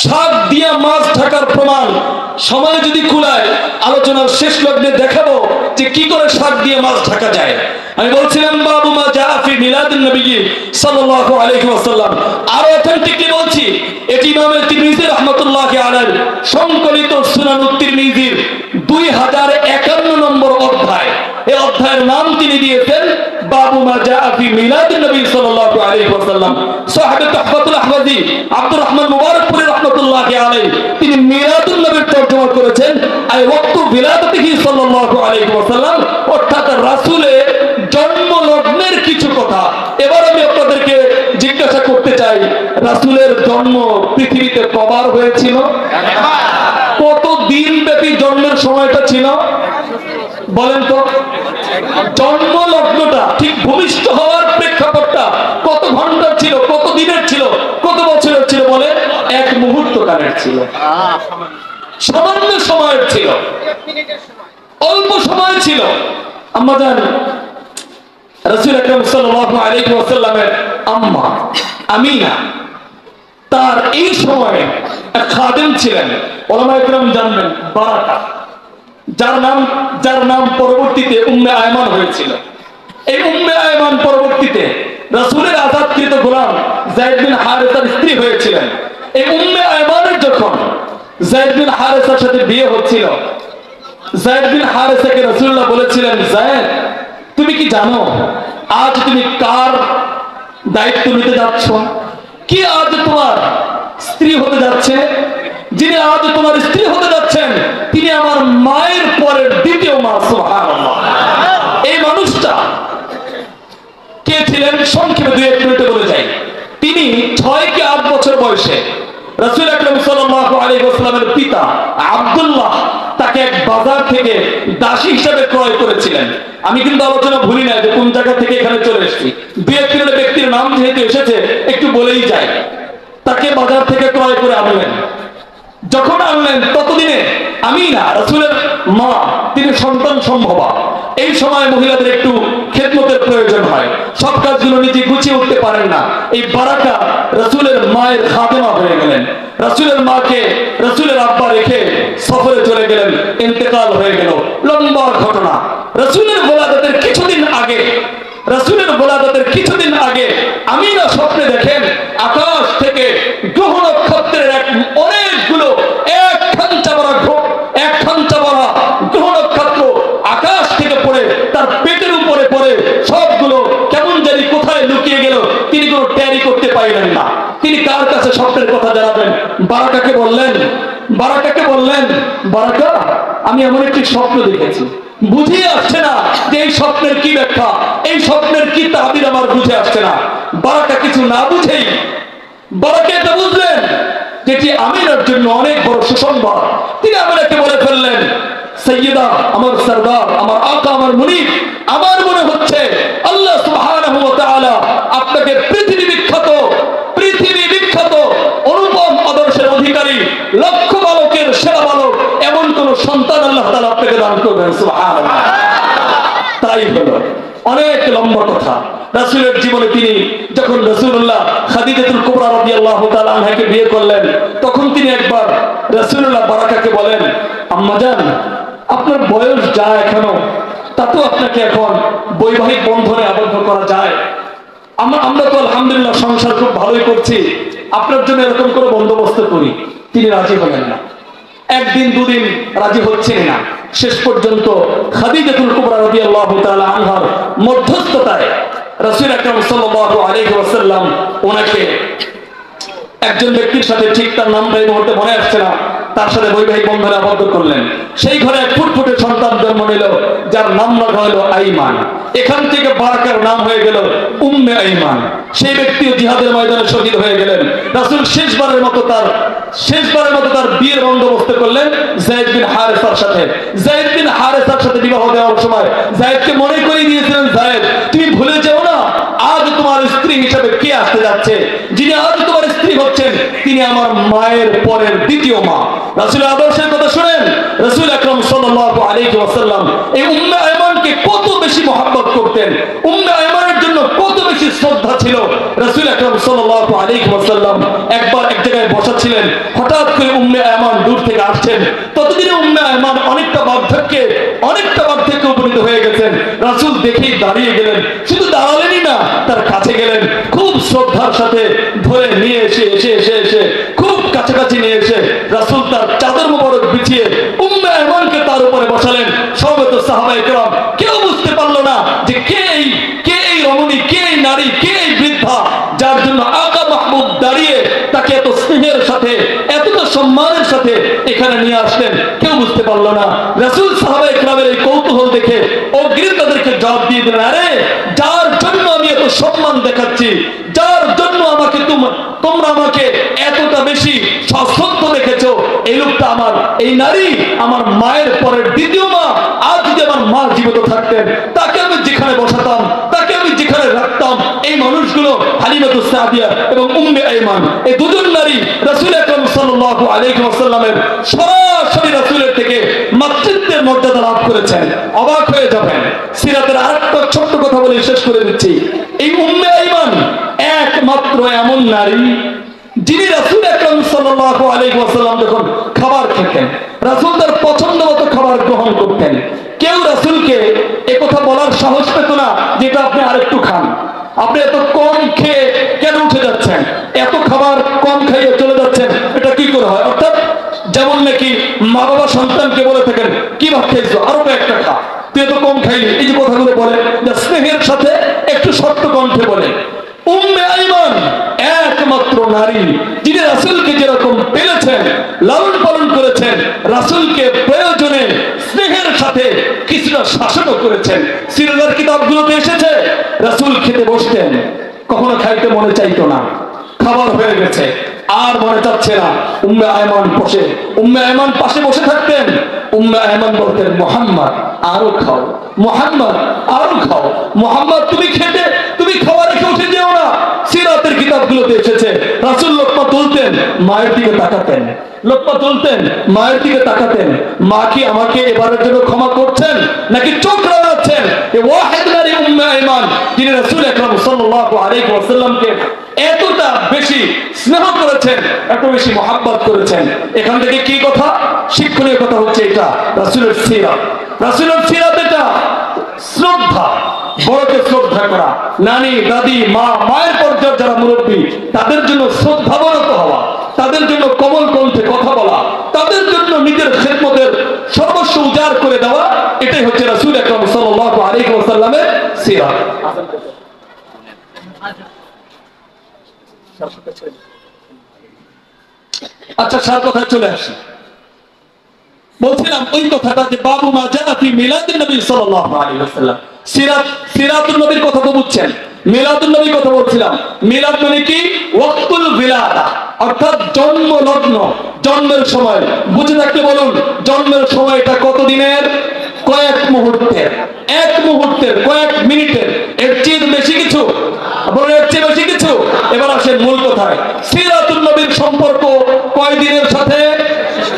শাক দিয়া মাছ ঢাকার প্রমাণ সময় যদি কুলায় আলোচনার শেষ লগ্নে দেখাবো যে কি করে শাক দিয়ে মাছ ঢাকা যায়। আমি বলছিলাম বাবু মা জা ফি মিলাদুন নবী সাল্লাল্লাহু আলাইহি ওয়াসাল্লাম। আর অথেন্টিকলি বলছি, এটি ইমাম তিরমিজি রাহমাতুল্লাহি আলাইহি সংকলিত সুনানুত তিরমিজির 2051 নম্বর অধ্যায়। এই অধ্যায়ের নাম তিনি দিয়েছেন বাবু মা জা ফি মিলাদুন নবী সাল্লাল্লাহু আলাইহি ওয়াসাল্লাম। সাহাবে তুহফাতুল আহওয়াজি আব্দুর রহমান মুবারকপুরি রাহমাতুল্লাহি আলাইহি তিনি মিলাদুন নবীর তরজমা করেছেন আই ওয়াক্তু বিলাদাতিহি সাল্লাল্লাহু আলাইহি ওয়াসাল্লাম, অর্থাৎ রাসূলের জন্ম লগ্নের কিছু কথা। এবার আমি আপনাদেরকে জিজ্ঞাসা করতে চাই, রাসূলের জন্ম পৃথিবীতে কবার হয়েছিল? কত দিন ব্যাপী জন্মের সময়টা ছিল বলেন তো? জন্ম লগ্নটা ঠিক ভূমিষ্ঠ হওয়ার প্রেক্ষাপটটা কত ঘন্টার ছিল, কত দিনের ছিল, কত বছরের ছিল বলে? এক মুহূর্ত কালের ছিল, সামান্য সময়ের ছিল, অল্প সময় ছিল। আমরা জানি রাসূল আকরাম সাল্লাল্লাহু আলাইহি ওয়াসাল্লামের আম্মা আমিনা, তার এই সময়ে এক খাদেম ছিলেন, ওলামায়ে কেরাম জানবেন, বারাকা, যার নাম পরবর্তীতে উম্মে আয়মান হয়েছিল। এই উম্মে আয়মান পরবর্তীতে রাসূলের আযাদকৃত গোলাম যায়েদ বিন হারেসার স্ত্রী হয়েছিলেন। এই উম্মে আয়মানের যখন যায়েদ বিন হারেসার সাথে বিয়ে হচ্ছিল, যায়েদ বিন হারেসাকে রাসূলুল্লাহ বলেছিলেন, যায়েদ তুমি কি জানো আজ তুমি কার দায়িত্ব নিতে যাচ্ছ? কি আজ তোমার স্ত্রী হতে যাচ্ছে? যিনি আজ তোমার স্ত্রী হতে যাচ্ছেন তিনি আমার মায়ের পরের দ্বিতীয় মা। সুবহানাল্লাহ। এই মানুষটা কে ছিলেন সংক্ষেপে 2-1 মিনিটে বলে যাই। তিনি 6 কি 8 বছর বয়সে রাসূল আকরাম সাল্লাল্লাহু আলাইহি ওয়াসাল্লামের পিতা আব্দুল্লাহ তাকে তাকে এক বাজার থেকে দাসী হিসাবে ক্রয় করেছিলেন। আমি কিন্তু আলোচনা ভুলি না যে কোন জায়গা থেকে এখানে চলে এসেছি, দুই এক তিনটা ব্যক্তির নাম যেহেতু এসেছে একটু বলেই যায়। তাকে বাজার থেকে ক্রয় করে আনলেন। যখন আনলেন ততদিনে আমিনা রাসূলের মা, তিনি সন্তান সম্ভবা। এই সময় মহিলাদের একটু খেদমতের প্রয়োজন হয়, সব কাজগুলো নিজে গুছিয়ে উঠতে পারেন না। এই বারাকা রাসূলের মায়ের খাদেমা হয়ে গেলেন। রাসূলের মাকে রাসূলের আব্বা রেখে সফরে চলে গেলেন, ইন্তেকাল হয়ে গেল। লম্বা ঘটনা। রাসূলের ওলাদতের কিছুদিন আগে আমিনা স্বপ্নে দেখেন আকাশ থেকে গ্রহ নক্ষত্রের অনেকগুলো এক খাঞ্চা ভরা গ্রহ নক্ষত্র আকাশ থেকে পড়ে তার পেটের উপরে পড়ে সবগুলো কেমন জানি কোথায় লুকিয়ে গেল, তিনি কোনো ট্যারি করতে পারলেন না। তিনি কার কাছে স্বপ্নের কথা জানাবেন? বারাকাকে বললেন, বারাকা, আমি এমন একটি স্বপ্ন দেখেছি, বুঝিয়ে আসছে না যে এই স্বপ্নের কি ব্যাখ্যা, এই স্বপ্নের কি তাবির আমার বুঝে আসছে না। বারাকা কিছু না বুঝেই বারাকা এটা বুঝলেন যেটি আমিনার জন্য অনেক বড় সুসংবাদ। তিনি আমিনাকে বলে ফেললেন, সাইয়্যিদা, আমার সরদার, আমার আকা, আমার মুনিব, আমার মনে হচ্ছে আল্লাহ সুবহানাহু ওয়া তাআলা আপনাকে পৃথিবী বিখ্যাত অনুপম আদর্শের অধিকারী, লক্ষ বালকের সেরা বালক এমন কোন সন্তান আল্লাহ তাআলা আপনাকে দান করবেন। সুবহানাল্লাহ। তাই হলো। অনেক লম্বা কথা। রাসূলের জীবনে তিনি যখন রাসূলুল্লাহ খাদিজাতুল কুবরা রাদিয়াল্লাহু তাআলা আনহাকে বিয়ে করলেন, তখন তিনি একবার রাসূলুল্লাহ বারাকাকে বলেন, আম্মাজান, আপনার বয়স যা এখনো, তাতেও আপনাকে এখন বৈবাহিক বন্ধনে আবদ্ধ করা যায়। আমরা তো আলহামদুলিল্লাহ সংসার খুব ভালোই করছি, আপনার জন্য এরকম করে বন্দোবস্ত করি। তিনি রাজি হলেন না। একদিন দুদিন রাজি হচ্ছেন না। শেষ পর্যন্ত খাদিজাতুল কুবরা রাদিয়াল্লাহু তাআলা আনহার মধ্যস্থতায় রাসূল আকরাম সাল্লাল্লাহু আলাইহি ওয়াসাল্লাম ওনাকে একজন ব্যক্তির সাথে, ঠিক তার নামটা এই মুহূর্তে মনে আসছে না, তার সাথে বৈবাহিক বন্ধনে আবদ্ধ করলেন। সেই ঘরে এক ফুটফুটে সন্তান জন্ম নিল, যার নাম রাখা হলো আইমান। এখান থেকে বারাকার নাম হয়ে গেল উম্মে আইমান। সেই ব্যক্তিও জিহাদের ময়দানে শহীদ হয়ে গেলেন। রাসূল শেষবারের মতো তার বিয়ের বন্দোবস্ত করলেন যায়েদ বিন হারেসার সাথে। যায়েদ বিন হারেসার সাথে বিবাহ দেওয়ার সময় যায়েদকে মনে করিয়ে দিয়েছিলেন, যায়েদ, তুমি ভুলে যেও না আজ তোমার স্ত্রী হিসেবে কে আসতে যাচ্ছে। যিনি আজ তোমার স্ত্রী হচ্ছেন তিনি আমার মায়ের পরের দ্বিতীয় মা। রাসূলের আদর্শের কথা শুনেন। রাসূল আকরাম সাল্লাল্লাহু আলাইহি ওয়াসাল্লাম এই উম্মে আইমানকে কত বেশি মহব্বত করতেন, উম্মে আইমানের জন্য কত বেশি শ্রদ্ধা ছিল। রাসূল আকরাম সাল্লাল্লাহু আলাইহি ওয়াসাল্লাম একবার এক জায়গায় বসা ছিলেন, হঠাৎ করে উম্মে আইমান দূর থেকে আসছেন। ততদিনে উম্মে আইমান অনেকটা বার্ধক্যে উপনীত হয়ে গেছেন। রাসূল দেখেই দাঁড়িয়ে গেলেন, শুধু দাঁড়ালেনই না, তার কাছে গেলেন, খুব শ্রদ্ধার সাথে ধরে নিয়ে এসে খুব কাছাকাছি নিয়ে এসে রাসূল তার চাদর মোবারক বিছিয়ে উম্মে আইমানকে তার উপরে বসালেন। সমবেত সাহাবায়ে কেরাম কেউ বুঝতে পারলো না যে কে এই রমণী, কে এই নারী, কে এই বৃদ্ধা, যার জন্য আকা মাহমুদ দাঁড়িয়ে তাকে এত স্নেহের সাথে, এতটা সম্মানের সাথে এখানে নিয়ে আসলেন। কেউ বুঝতে পারলো না। রাসূল সাহাবায়ে কেরামের এই কৌতূহল দেখে অগ্রিম তাদেরকে জবাব দিয়ে দিলেন, আরে, যার জন্য আমি এত সম্মান দেখাচ্ছি, যার জন্য তোমরা আমাকে এতটা বেশি সশ্রদ্ধ দেখেছো, এই লোকটা আমার, এই নারী আমার মায়ের পরের দ্বিতীয় মা। আর যদি আমার মা জীবিত থাকতেন, তাকে আমি যেখানে বসাতাম, তাকে আমি যেখানে রাখতাম, এই মানুষগুলো হালিমাতুস সাদিয়া এবং উম্মে আইমান, এই দুজন নারী রাসূল আকরাম সাল্লাল্লাহু আলাইহি ওয়াসাল্লামের সরাসরি রাসূলের থেকে মাতৃত্বের মর্যাদা লাভ করেছেন। অবাক হয়ে যাবেন। সিরাতের আরেকটা ছোট্ট কথা বলে শেষ করে দিচ্ছি। এই উম্মে আইমান একমাত্র এমন নারী যিনি রাসূল আকরাম সাল্লাল্লাহু আলাইহি ওয়াসাল্লাম যখন খাবার খেতেন, রাসূল তার পছন্দ মতো খাবার গ্রহণ করতেন। কেউ রাসূলকে একথা বলার সাহস পেত না যেটা আপনি আরেকটু খান, আপনি এত কম খেয়ে কেন উঠে যাচ্ছেন, এত খাবার কম খাইয়ে চলে যাচ্ছেন, এটা কি করে হয়? অর্থাৎ যেমন নাকি মা বাবা সন্তানকে বলে থাকেন, কি ভাত খাইছো, আরো একটা খা, তুই এত কম খাইলি, এই যে কথাগুলো বলে, যা স্নেহের সাথে একটু শক্ত কণ্ঠে বলে। উম্মে আইমান একমাত্র নারী যিনি রাসূলকে যেরকম পেলেছেন, লালন পালন করেছেন, রাসূলকে প্রয়োজনে স্নেহের সাথে কিছুটা শাসনও করেছেন। সিরাতের কিতাবগুলোতে এসেছে রাসূল খেতে বসতেন, কখনো খাইতে মনে চাইতো না, খাবার হয়ে গেছে আর মনে চাচ্ছে না, উম্মে আইমান পাশে বসে থাকতেন। উম্মে আয়মান বলতেন, মুহাম্মদ আরো খাও, মুহাম্মদ আরো খাও, মুহাম্মদ তুমি খেতে, তুমি খাওয়া রেখে উঠে যেও না। সিরাতের কিতাবগুলোতে এসেছে রাসূল লোকমা তুলতেন, মায়ের দিকে তাকাতেন, লোকমা তুলতেন, মায়ের দিকে তাকাতেন। মা কি আমাকে এবারের জন্য ক্ষমা করছেন নাকি চোখ রাঙাচ্ছেন? এই ওয়াহিদ নারী উম্মে আয়মান, যিনি রাসূল আকরাম সাল্লাল্লাহু আলাইহি ওয়াসাল্লামকে এতটা বেশি স্নেহ করেছেন, এত বেশি মহাব্বত করেছেন। এখান থেকে কি কথা শিক্ষণীয় কথা হচ্ছে, এটা রাসূলের সিরাত। রাসূলের সিরাত এটা শ্রদ্ধা, বড়কে শ্রদ্ধা করা, নানি দাদি মা, মায়ের পর্যায়ে যারা মুরব্বী তাদের জন্য শ্রদ্ধাবনত হওয়া, তাদের জন্য কোমল কণ্ঠে কথা বলা, তাদের জন্য নিজের খেদমতের সর্বস্ব উজাড় করে দেওয়া, এটাই হচ্ছে রাসূল আকরাম সাল্লাল্লাহু আলাইহি ওয়াসাল্লামের সিরাত। আচ্ছা, সার কথা চলে আসি। বলছিলাম ওই কথাটা যে বাবু মা জানা ফি মিলাদুন নবী সাল্লাল্লাহু আলাইহি ওয়াসাল্লাম, সিরাতুন নবীর কথা তো বুঝছেন, মিলাদুন নবীর কথা বলছিলাম। মিলাদ মানে কি? ওয়াক্তুল বিলাদা, অর্থাৎ জন্ম লগ্ন, জন্মের সময়। বুঝে থাকলে বলুন, জন্মের সময়টা কত দিনের? কয়েক মুহূর্তের, এক মুহূর্তের, কয়েক মিনিটের। এর চেয়ে বেশি কিছু? বলেন, এর চেয়ে বেশি কিছু? এবার আসেন মূল কথায়। সিরাতুন নবীর সম্পর্ক কয় দিনের সাথে?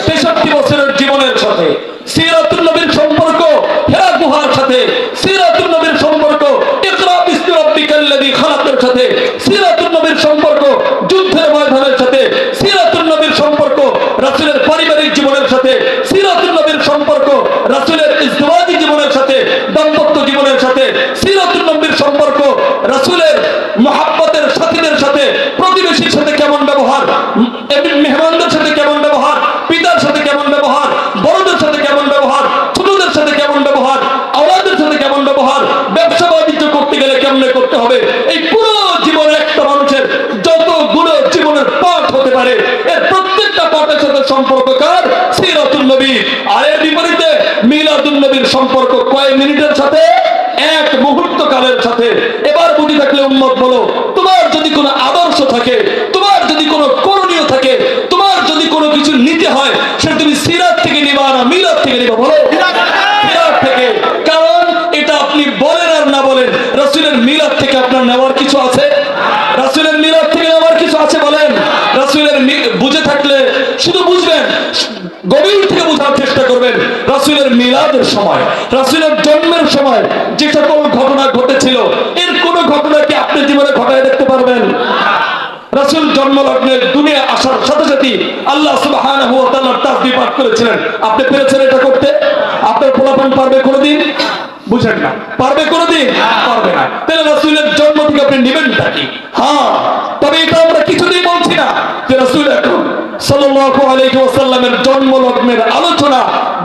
63 বছরের জীবনের সাথে। সিরাতুন নবীর সম্পর্ক হেরা গুহার সাথে। সিরাতুন নবীর সম্পর্ক ইকরা বিসমি রাব্বিকাল্লাযী খালাকের সাথে। সিরাতুন নবীর সম্পর্ক যুদ্ধের ময়দানের সাথে। সিরাতুন নবীর সম্পর্ক রাসূলের পারিবারিক জীবনের সাথে। সিরাতুন নবীর সম্পর্ক রাসূলের ইজতিমাই জীবনের সাথে, দাম্পত্য জীবনের সাথে। সিরাতুন নবীর সম্পর্ক রাসূলের মুহাব্বতের সাথীদের সাথে, প্রতিবেশীর সাথে কেমন ব্যবহার, মেহমানদের সাথে কেমন ব্যবহার, পিতার সাথে কেমন ব্যবহার, বড়দের সাথে কেমন ব্যবহার, ছোটদের সাথে কেমন ব্যবহার, আওলাদের সাথে কেমন ব্যবহার, ব্যবসা বাণিজ্য করতে গেলে কেমনে করতে হবে। এই পুরো জীবন একটা মানুষের যতগুলো জীবনের পাঠ হতে পারে, এর প্রত্যেকটা পাঠের সাথে সম্পর্ক কার? সিরাতুন নবী। আর এর বিপরীতে মিলাদুন নবীর সম্পর্ক কয় মিনিটের সাথে? এক মুহূর্ত কালের সাথে। এবার বুঝে থাকলে উম্মত বলো, তোমার যদি কোনো আদর্শ থাকে, তোমার যদি কোনো করণীয় থাকে, তোমার যদি কোনো কিছু নিতে হয়, সেটা তুমি সিরাত থেকে নিবা না মিলাদ থেকে নিবা? বলো, সিরাত থেকে। কারণ এটা আপনি বলেন আর না বলেন, রাসূলের মিলাদ থেকে আপনার নেওয়ার কিছু আছে? রাসূলের মিলাদ থেকে নেওয়ার কিছু আছে? বলেন। রাসূলের বুঝে থাকলে শুধু বুঝবেন, গভীর থেকে বোঝার চেষ্টা করবেন। রাসূলের মিলাদের সময়, রাসূলের জন্মের সময় যে সকল ঘটনা ঘটেছিল, এর কোন ঘটনা কি আপনি জীবনে ঘটায় দেখতে পারবেন? রাসূল জন্মলগ্নে দুনিয়া আসার সাথে সাথে আল্লাহ সুবহানাহু ওয়া তাআলা তাসবিহ পাঠ করেছিলেন। আপনি পেরেছেন এটা করতে? আপনার পোলাপান পারবে কোনোদিন? বুঝেন না, পারবে কোনোদিন? পারবে না। তাহলে রাসূলের জন্ম থেকে আপনি নেবেনটা কি? হ্যাঁ, তবে এটা আমরা কিছুতেই বলছি না যে রাসূল আকরাম সাল্লাল্লাহু আলাইহি ওয়াসাল্লামের জন্মলগ্নের আলোচনা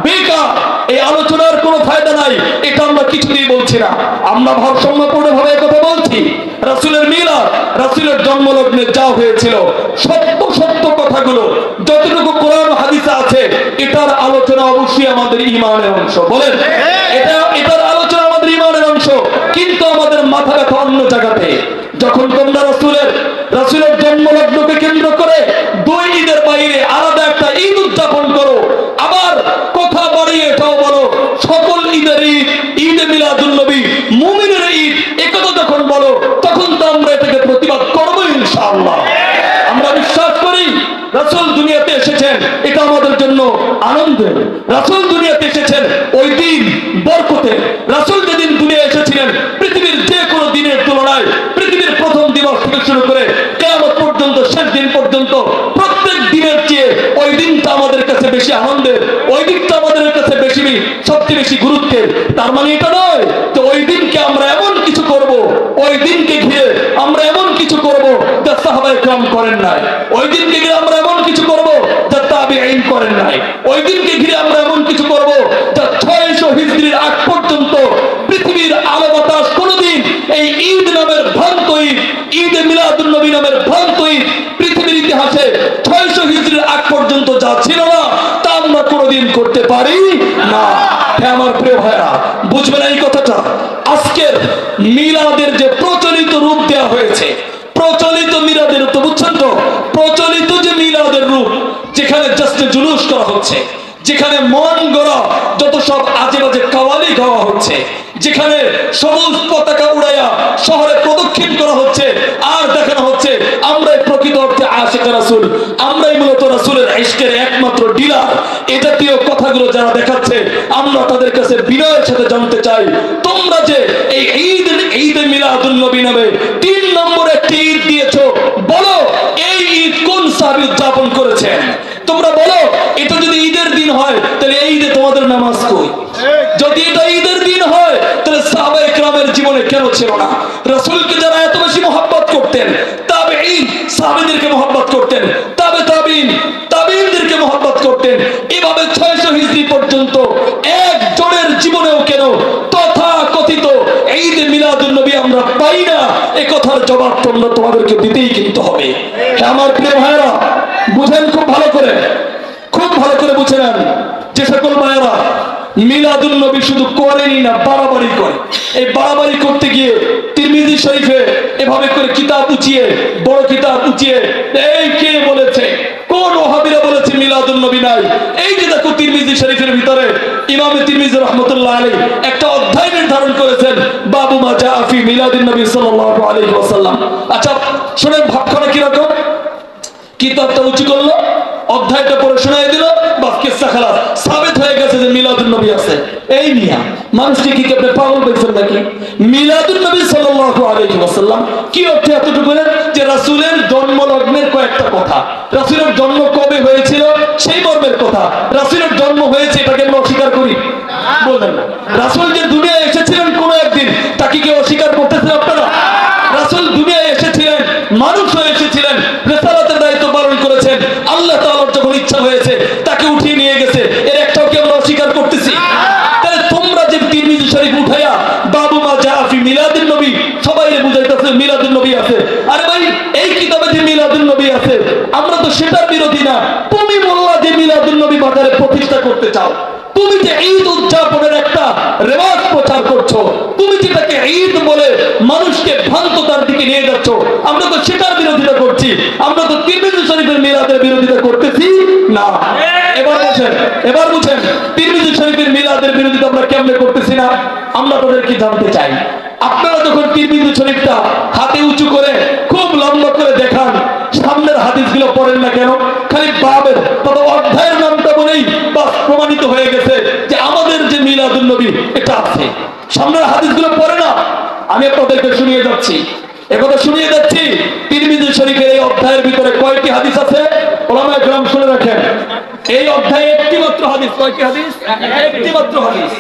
বেকার, এই আলোচনার কোনো ফায়দা নাই, এটা আমরা কিছুতেই বলছি না। আমরা ভারসাম্যপূর্ণভাবে কথা বলছি। রাসূলের মিলাদ, রাসূলের জন্মলগ্নে যা হয়েছিল, সত্য সত্য কথাগুলো যতটুকু কোরআন হাদিসে আছে, এটার আলোচনা অবশ্যই আমাদের ঈমানের অংশ। বলেন, এটার আলোচনা আমাদের ঈমানের অংশ। কিন্তু আমাদের মাথা ব্যথা অন্য জায়গাতে। যখন তোমরা রাসূলের জন্মলগ্নকে কেন্দ্র করে 2 ঈদের বাইরে আলাদা একটা ঈদ উদযাপন করো, আবার কথা বাড়িয়ে এটাও বলো সকল ঈদের ঈদ, ঈদে মিলাদুন নবী, মুমিনের ঈদ, একথা যখন বলো, তখন তো আমরা এটাকে প্রতিবাদ করবো ইনশাআল্লাহ। আমরা বিশ্বাস করি রাসূল দুনিয়াতে এসেছেন, এটা আমাদের জন্য আনন্দের। রাসূল দুনিয়াতে এসেছেন ওই দিন বরকতের। রাসূল যেদিন দুনিয়া এসেছিলেন, পৃথিবীর যে কোনো দিনের তুলনায়, পৃথিবীর প্রথম দিবস থেকে শুরু করে কিয়ামত পর্যন্ত, শেষ দিন পর্যন্ত, প্রত্যেক দিনের চেয়ে ওই দিনটা আমাদের কাছে বেশি আনন্দের, ওই দিনটা আমাদের কাছে বেশি, সবচেয়ে বেশি গুরুত্বের। তার মানে এটা নয় যে ওই দিনকে আমরা এমন কিছু করব, ওই দিনকে ঘিরে আমরা এমন কিছু করব যা সাহাবায়ে কেরাম করেন নাই। ওই দিনকে ঘিরে আমরা এমন কিছু করব যা তাবিঈন করেন নাই। ওই দিনকে ঘিরে আমরা এমন কিছু করব যা 600 হিজরির আগ পর্যন্ত পৃথিবীর আলো বাতাস কোনোদিন এই ঈদ নামের ভ্রান্ত ঈদ, ঈদে মিলাদুন নবী নামের ভ্রান্ত ঈদ পৃথিবীর ইতিহাসে 600 হিজরির আগ পর্যন্ত যা ছিল না, তা আমরা কোনোদিন করতে পারি না। হ্যাঁ আমার প্রিয় ভাইরা, বুঝবেন এই কথাটা। আজকের মিলাদের যে প্রচলিত রূপ দেওয়া হয়েছে, প্রচলিত মিলাদের রূপ তো বুঝছেন তো, প্রচলিত যে মিলাদের রূপ, যেখানে জাস্ট জুলুস করা হচ্ছে, যেখানে মন গড়া যত সব আজে বাজে কাওয়ালি গাওয়া হচ্ছে, যেখানে সবুজ পতাকা উড়াইয়া শহরে প্রদক্ষিণ করা হচ্ছে আর দেখানো হচ্ছে আমরাই প্রকৃত অর্থে আশিকে রাসূল, আমরাই মূলত রাসূলের ইশকের একমাত্র ডিলার, এ জাতীয় কথাগুলো যারা দেখাচ্ছে আমরা তাদের কাছে বিনয়ের সাথে জানতে চাই, তোমরা যে এই ঈদ মিলাদুন নবী নামে 3 নম্বর একটি ঈদ দিয়েছো, বলো এই ঈদ কোন সাহাবী উদযাপন করেছেন? তোমরা বলো এটা যদি ঈদের দিন হয় তাহলে এই ঈদে তোমাদের নামাজ কই? যদি এটা ঈদের দিন হয় তাহলে সাহাবায়ে কেরামের জীবনে কেন ছিল না? রাসূলকে যারা এত বেশি মহব্বত করতেন, তাবেঈন সাহাবীদেরকে মহব্বত করতেন, তাবেঈনদেরকে মহব্বত করতেন, এভাবে 600 হিজরি পর্যন্ত একজনের জীবনেও কেন তথাকথিত ঈদ মিলাদুন নবী আমরা পাই না? এই কথার জবাব তোমরা তোমাদেরকে দিতেই কিন্তু হবে। আমার প্রিয় ভাইরা, বুঝেন খুব ভালো করে বুঝে নেন, যে সকল ভাইরা মিলাদুন নবী শুধু করেনি না, বাড়াবাড়ি করে, এই বাড়াবাড়ি করতে গিয়ে তিরমিজি শরীফে এভাবে করে কিতাব উঁচিয়ে, বড় কিতাব উঁচিয়ে, এই কে বলেছে, কোন ওহাবীরা বলেছে মিলাদুন নবী নাই? এই যে দেখো তিরমিজি শরীফের ভিতরে ইমামে তিরমিজি রাহমাতুল্লাহ আলাইহি একটা অধ্যায় নির্ধারণ করেছেন, বাবু মা জা ফি মিলাদুন নবী সাল্লাল্লাহু আলাইহি ওয়াসাল্লাম। আচ্ছা শুনেন ভাবখানা কিরকম, কিতাবটা উঁচু করলো, অধ্যায়টা পড়ে শোনাই দিল, বাস কিসসা খালাস, সাবিত হয়ে গেছে যে মিলাদুন নবী আছে। এই মিয়া মানুষকে কি আপনি পাগল পেয়েছেন নাকি? মিলাদুন নবী সাল্লাল্লাহু আলাইহি ওয়াসাল্লাম কি অর্থে এতটুকু বলেন যে রাসূলের জন্ম লগ্নের কয়েকটা কথা, রাসূলের জন্ম কবে হয়েছিল সেই মর্মের কথা, রাসূলের জন্ম হয়েছে এটাকে আমরা অস্বীকার করি? বলবেন না। রাসূল যে দুনিয়ায় এসেছিলেন কোন একদিন, তাকে কি অস্বীকার করতেছেন আপনারা? রাসূল দুনিয়ায় এসেছিলেন, মানুষ হয়ে এসেছিলেন, রিসালাতের দায়িত্ব পালন করেছেন, আল্লাহ তাআলার যখন ইচ্ছা হয়েছে তাকে উঠিয়ে নিয়ে গেছে, এর একটাও কি আমরা অস্বীকার করতেছি? তাহলে তোমরা যে তিরমিজি শরীফ উঠাইয়া বাবু মা জা ফি মিলাদুন নবী সবাইরে বুঝাইতেছে মিলাদুন নবী আছে, আরে ভাই এই কিতাবে যে মিলাদুন নবী আছে আমরা তো সেটার বিরোধী না, তুমি বললা যে মিলাদুন নবী বাজারে প্রতিষ্ঠা করতে চাও, তুমি যে ঈদ উদযাপনের একটা রেওয়াজ প্রচার করছো, তুমি যেটাকে ঈদ বলে মানুষকে ভ্রান্ততার দিকে নিয়ে যাচ্ছ, আমরা তো সেটার বিরোধিতা করছি, আমরা তো তিরমিজি শরীফের মিলাদের বিরোধিতা করতেছি না। এবার বুঝেন তিরমিজি শরীফের মিলাদের বিরোধিতা আমরা কেমনে করতেছি না, আমরা তাদেরকে জানতে চাই। আপনারা যখন তিরমিজি শরীফটা হাতে উঁচু করে খুব লম্বা করে দেখান, সামনের হাদিসগুলো পড়েন না কেন? খালি বাবের তবে অধ্যায়ের নামটা বলেই বাস প্রমাণিত হয়ে গেছে যে আমাদের যে মিলাদুন নবী এটা আছে, সামনের হাদিসগুলো পড়ে না। আমি আপনাদেরকে শুনিয়ে যাচ্ছি, একথা শুনিয়ে যাচ্ছি, তিরমিজি শরীফের এই অধ্যায়ের ভিতরে কয়টি হাদিস আছে ওলামায়ে কেরাম শুনে রাখেন। এই অধ্যায়ে একটি মাত্র হাদিস, কয়টি হাদিস? একটি মাত্র হাদিস।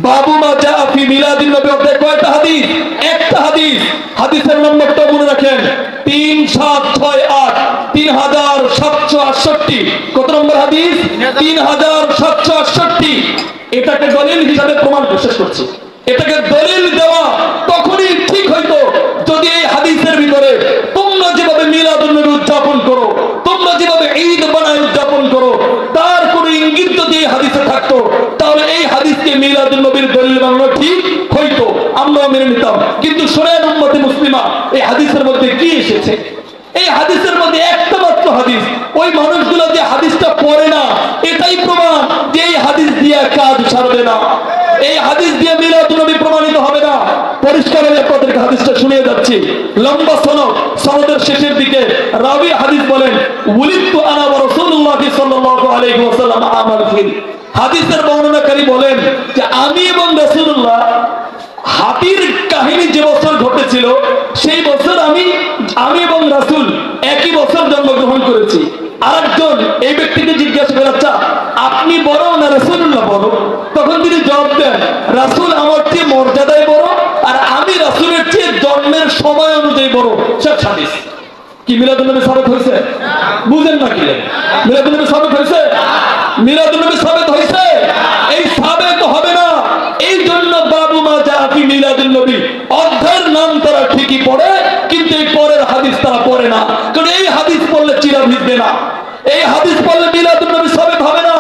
বাবু মা জা ফি মিলাদুন নবী অধ্যায়ে কয়টা হাদিস? একটা হাদিস। হাদিসের নম্বরটা মনে রাখেন 3768 3768। কত নম্বর হাদিস? 3768। এটাকে দলিল হিসাবে প্রমাণ শেষ করছি। এটাকে দলিল দেওয়া তখনই ঠিক হইতো যদি এই হাদিসের ভিতরে তোমরা যেভাবে মিলাদুন নবী উদযাপন করো, তোমরা যেভাবে ঈদ বানায় উদযাপন করো, তার কোনো ইঙ্গিত যদি এই হাদিসে থাকতো, তাহলে এই হাদিসকে মিলাদুন নবীর দলিল বানানো ঠিক হইতো, আমরা মেনে নিতাম। কিন্তু শোনেন উম্মতে মুসলিমা, এই হাদিসের মধ্যে কি এসেছে? এই হাদিসের মধ্যে একটা মাত্র হাদিস, ওই মানুষগুলো যে হাদিসটা পড়ে না এটাই প্রমাণ যে এই হাদিস দিয়ে কাজ ছাড়বে না, এই হাদিস দিয়ে মিলাদুন নবী প্রমাণিত হবে না। পরিষ্কার হয়ে আপনাদেরকে হাদিসটা শুনিয়ে যাচ্ছি, লম্বা সনদ, সনদের শেষের দিকে রাবি হাদিস বলেন উলিদতু আনা ওয়া রাসূলুল্লাহ সাল্লাল্লাহু আলাইহি ওয়াসাল্লাম আমাল ফিল। হাদিসের বর্ণনাকারী বলেন যে আমি এবং রাসূলুল্লাহ হাতির কাহিনী যে বছর ঘটেছিল সেই বছর আমি এবং রাসূল একই বছর জন্মগ্রহণ করেছি। আরেকজন এই ব্যক্তিকে জিজ্ঞাসা করে, আচ্ছা আপনি বড় না রাসূলুল্লাহ বড়? তখন তিনি জবাব দেন, রাসূল আমার চেয়ে মর্যাদায় বড় আর আমি রাসূলের চেয়ে জন্মের সময় অনুযায়ী বড়। শেষ হাদিস। কি মিলাদুন নবী সাবিত হয়েছে? বুঝেন না কি মিলাদুন নবী সাবিত হয়েছে? মিলাদুন নবী সাবিত হয়েছে? এই সাবিত হবে না। এই জন্য বাবু মা জা ফি মিলাদুন নবী অধ্যায়ের নাম তারা ঠিকই পড়ে, কিন্তু এই পরের হাদিস তারা পড়ে না, কারণ এই হাদিস পড়লে চিরা ভিজবে না, এই হাদিস পড়লে মিলাদুন নবী সাবিত হবে না।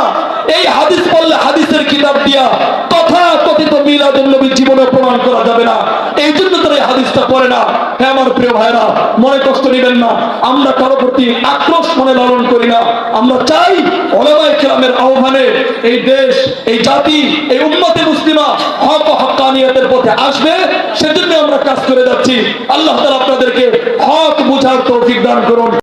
এই হাদিস পড়লে হাদিসের কিতাব দিয়া তথাকথিত মিলাদুন নবী জীবনে প্রমাণ করা যাবে না, এই জন্য তারা এই হাদিসটা পড়ে না। হ্যাঁ আমার প্রিয় ভাইরা, মনে কষ্ট নেবেন না, আমরা কারো প্রতি আক্রোশ মনে লালন করি না। আমরা চাই উলামায়ে কেরামের আহ্বানে এই দেশ, এই জাতি, এই উম্মতে মুসলিমা হক ও হক্কানিয়তের পথে আসবে, সেজন্য আমরা কাজ করে যাচ্ছি। আল্লাহ তাআলা আপনাদেরকে হক বুঝার তৌফিক দান করুন।